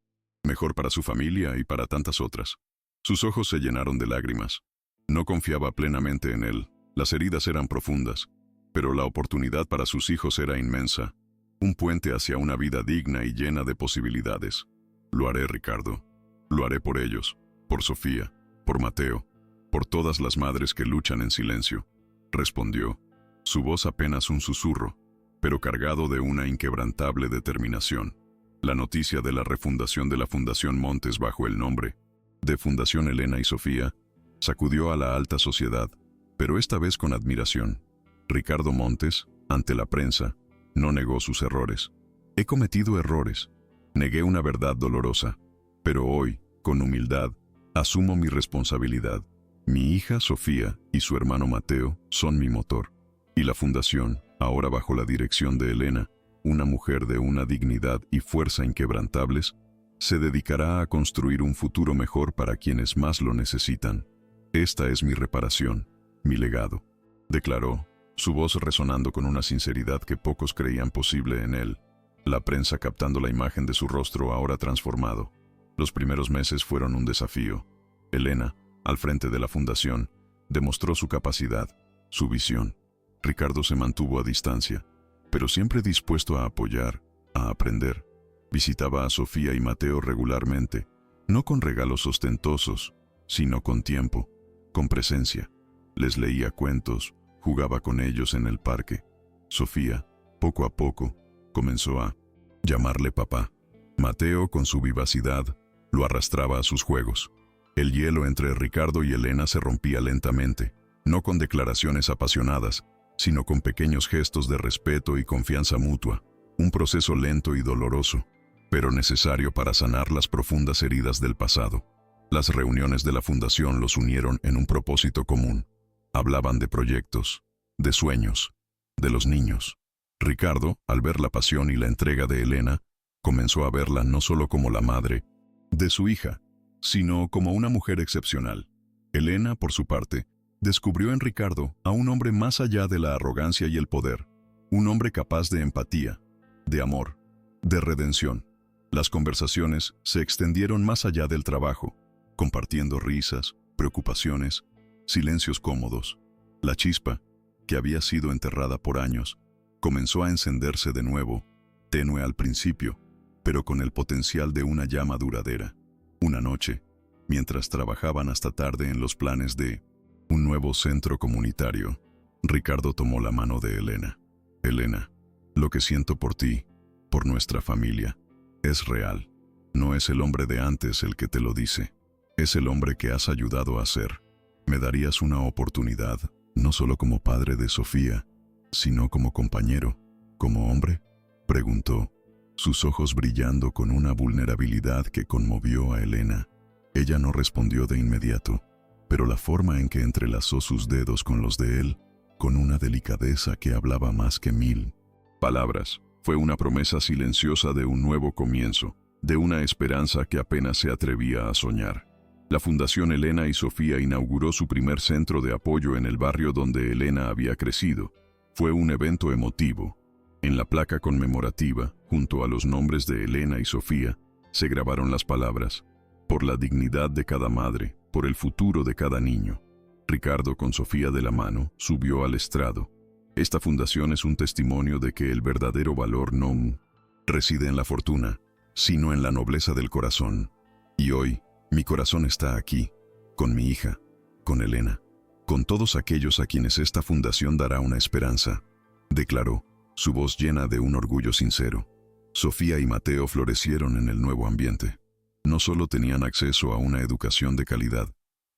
mejor para su familia y para tantas otras. Sus ojos se llenaron de lágrimas. No confiaba plenamente en él, las heridas eran profundas, pero la oportunidad para sus hijos era inmensa, un puente hacia una vida digna y llena de posibilidades. «Lo haré, Ricardo. Lo haré por ellos, por Sofía, por Mateo, por todas las madres que luchan en silencio», respondió, su voz apenas un susurro, pero cargado de una inquebrantable determinación. La noticia de la refundación de la Fundación Montes bajo el nombre de Fundación Elena y Sofía sacudió a la alta sociedad, pero esta vez con admiración. Ricardo Montes, ante la prensa, no negó sus errores. «He cometido errores, negué una verdad dolorosa, pero hoy, con humildad, asumo mi responsabilidad. Mi hija Sofía y su hermano Mateo son mi motor. Y la fundación, ahora bajo la dirección de Elena, una mujer de una dignidad y fuerza inquebrantables, se dedicará a construir un futuro mejor para quienes más lo necesitan. Esta es mi reparación, mi legado», declaró, su voz resonando con una sinceridad que pocos creían posible en él, la prensa captando la imagen de su rostro ahora transformado. Los primeros meses fueron un desafío. Elena, al frente de la fundación, demostró su capacidad, su visión. Ricardo se mantuvo a distancia, pero siempre dispuesto a apoyar, a aprender. Visitaba a Sofía y Mateo regularmente, no con regalos ostentosos, sino con tiempo, con presencia. Les leía cuentos, jugaba con ellos en el parque. Sofía, poco a poco, comenzó a llamarle papá. Mateo, con su vivacidad, lo arrastraba a sus juegos. El hielo entre Ricardo y Elena se rompía lentamente, no con declaraciones apasionadas, sino con pequeños gestos de respeto y confianza mutua, un proceso lento y doloroso, pero necesario para sanar las profundas heridas del pasado. Las reuniones de la fundación los unieron en un propósito común. Hablaban de proyectos, de sueños, de los niños. Ricardo, al ver la pasión y la entrega de Elena, comenzó a verla no solo como la madre de su hija, sino como una mujer excepcional. Elena, por su parte, descubrió en Ricardo a un hombre más allá de la arrogancia y el poder, un hombre capaz de empatía, de amor, de redención. Las conversaciones se extendieron más allá del trabajo, compartiendo risas, preocupaciones, silencios cómodos. La chispa, que había sido enterrada por años, comenzó a encenderse de nuevo, tenue al principio, pero con el potencial de una llama duradera. Una noche, mientras trabajaban hasta tarde en los planes de un nuevo centro comunitario, Ricardo tomó la mano de Elena. Elena, lo que siento por ti, por nuestra familia, es real. No es el hombre de antes el que te lo dice. Es el hombre que has ayudado a ser. ¿Me darías una oportunidad, no solo como padre de Sofía, sino como compañero, como hombre?, preguntó, sus ojos brillando con una vulnerabilidad que conmovió a Elena. Ella no respondió de inmediato, pero la forma en que entrelazó sus dedos con los de él, con una delicadeza que hablaba más que 1000 palabras, fue una promesa silenciosa de un nuevo comienzo, de una esperanza que apenas se atrevía a soñar. La Fundación Elena y Sofía inauguró su primer centro de apoyo en el barrio donde Elena había crecido. Fue un evento emotivo. En la placa conmemorativa, junto a los nombres de Elena y Sofía, se grabaron las palabras: por la dignidad de cada madre, por el futuro de cada niño. Ricardo, con Sofía de la mano, subió al estrado. Esta fundación es un testimonio de que el verdadero valor no reside en la fortuna, sino en la nobleza del corazón. Y hoy, mi corazón está aquí, con mi hija, con Elena, con todos aquellos a quienes esta fundación dará una esperanza, declaró, su voz llena de un orgullo sincero. Sofía y Mateo florecieron en el nuevo ambiente. No solo tenían acceso a una educación de calidad,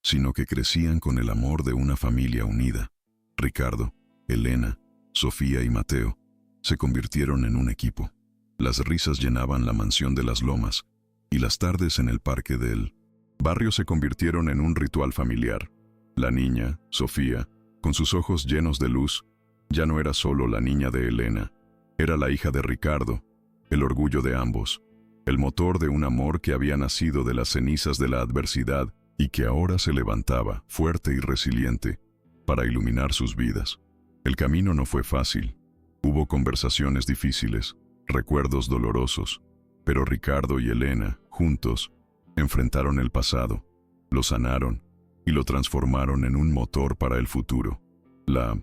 sino que crecían con el amor de una familia unida. Ricardo, Elena, Sofía y Mateo se convirtieron en un equipo. Las risas llenaban la mansión de las Lomas, y las tardes en el parque del barrio se convirtieron en un ritual familiar. La niña, Sofía, con sus ojos llenos de luz, ya no era solo la niña de Elena, era la hija de Ricardo, el orgullo de ambos, el motor de un amor que había nacido de las cenizas de la adversidad y que ahora se levantaba, fuerte y resiliente, para iluminar sus vidas. El camino no fue fácil. Hubo conversaciones difíciles, recuerdos dolorosos, pero Ricardo y Elena, juntos, enfrentaron el pasado, lo sanaron y lo transformaron en un motor para el futuro. La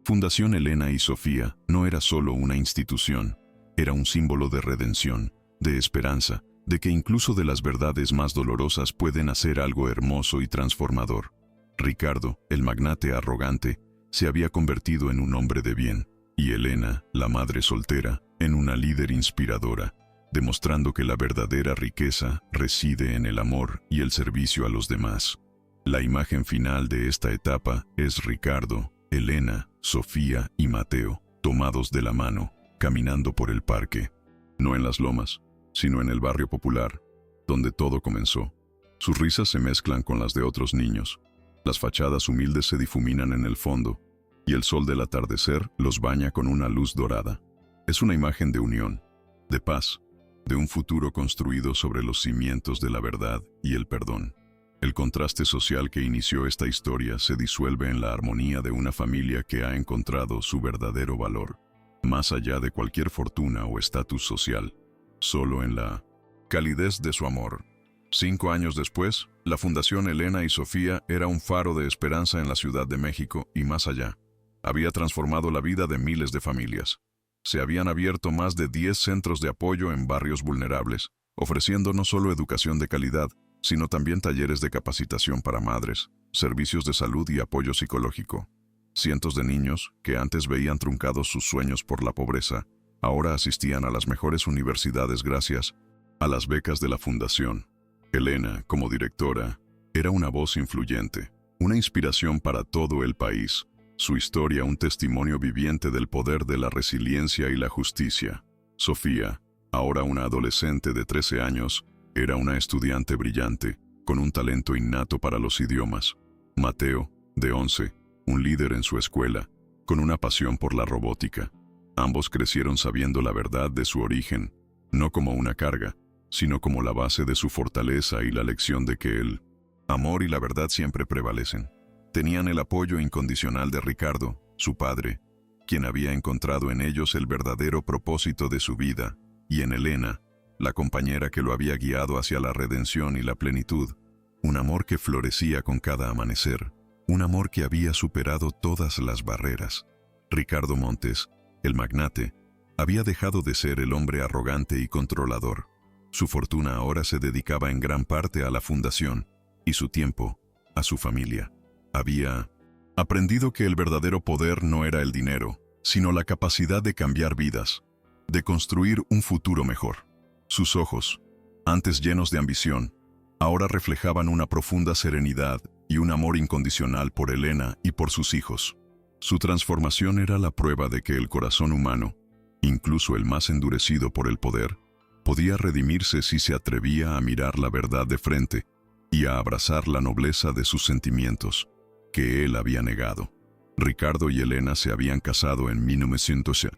Fundación Elena y Sofía no era solo una institución, era un símbolo de redención, de esperanza, de que incluso de las verdades más dolorosas pueden hacer algo hermoso y transformador. Ricardo, el magnate arrogante, se había convertido en un hombre de bien, y Elena, la madre soltera, en una líder inspiradora, demostrando que la verdadera riqueza reside en el amor y el servicio a los demás. La imagen final de esta etapa es Ricardo, Elena, Sofía y Mateo, tomados de la mano, caminando por el parque, no en las lomas, sino en el barrio popular, donde todo comenzó. Sus risas se mezclan con las de otros niños, las fachadas humildes se difuminan en el fondo, y el sol del atardecer los baña con una luz dorada. Es una imagen de unión, de paz, de un futuro construido sobre los cimientos de la verdad y el perdón. El contraste social que inició esta historia se disuelve en la armonía de una familia que ha encontrado su verdadero valor, más allá de cualquier fortuna o estatus social, solo en la calidez de su amor. 5 años después, la Fundación Elena y Sofía era un faro de esperanza en la Ciudad de México y más allá. Había transformado la vida de miles de familias. Se habían abierto más de 10 centros de apoyo en barrios vulnerables, ofreciendo no solo educación de calidad, sino también talleres de capacitación para madres, servicios de salud y apoyo psicológico. Cientos de niños, que antes veían truncados sus sueños por la pobreza, ahora asistían a las mejores universidades gracias a las becas de la Fundación. Elena, como directora, era una voz influyente, una inspiración para todo el país. su historia un testimonio viviente del poder de la resiliencia y la justicia. Sofía, ahora una adolescente de 13 años, era una estudiante brillante, con un talento innato para los idiomas. Mateo, de 11, un líder en su escuela, con una pasión por la robótica. Ambos crecieron sabiendo la verdad de su origen, no como una carga, sino como la base de su fortaleza y la lección de que el amor y la verdad siempre prevalecen. Tenían el apoyo incondicional de Ricardo, su padre, quien había encontrado en ellos el verdadero propósito de su vida, y en Elena, la compañera que lo había guiado hacia la redención y la plenitud. Un amor que florecía con cada amanecer, un amor que había superado todas las barreras. Ricardo Montes, el magnate, había dejado de ser el hombre arrogante y controlador. Su fortuna ahora se dedicaba en gran parte a la fundación, y su tiempo, a su familia. Había aprendido que el verdadero poder no era el dinero, sino la capacidad de cambiar vidas, de construir un futuro mejor. Sus ojos, antes llenos de ambición, ahora reflejaban una profunda serenidad y un amor incondicional por Elena y por sus hijos. Su transformación era la prueba de que el corazón humano, incluso el más endurecido por el poder, podía redimirse si se atrevía a mirar la verdad de frente y a abrazar la nobleza de sus sentimientos, que él había negado. Ricardo y Elena se habían casado en 1900,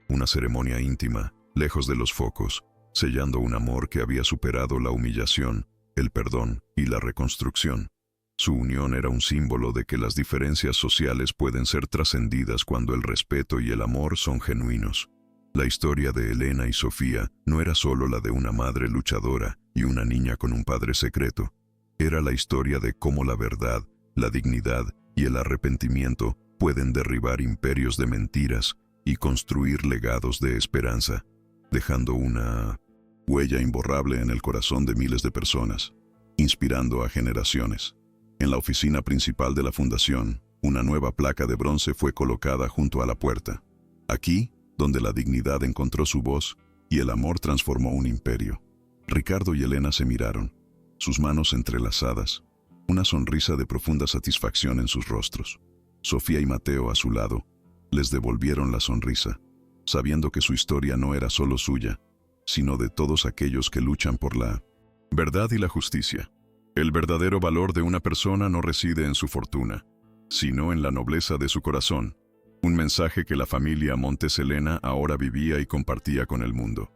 una ceremonia íntima, lejos de los focos, sellando un amor que había superado la humillación, el perdón y la reconstrucción. Su unión era un símbolo de que las diferencias sociales pueden ser trascendidas cuando el respeto y el amor son genuinos. La historia de Elena y Sofía no era solo la de una madre luchadora y una niña con un padre secreto. Era la historia de cómo la verdad, la dignidad y el arrepentimiento pueden derribar imperios de mentiras y construir legados de esperanza, dejando una huella imborrable en el corazón de miles de personas, inspirando a generaciones. En la oficina principal de la fundación, una nueva placa de bronce fue colocada junto a la puerta. Aquí, donde la dignidad encontró su voz y el amor transformó un imperio. Ricardo y Elena se miraron, sus manos entrelazadas, una sonrisa de profunda satisfacción en sus rostros. Sofía y Mateo, a su lado, les devolvieron la sonrisa, sabiendo que su historia no era solo suya, sino de todos aquellos que luchan por la verdad y la justicia. El verdadero valor de una persona no reside en su fortuna, sino en la nobleza de su corazón. Un mensaje que la familia Montes Elena ahora vivía y compartía con el mundo.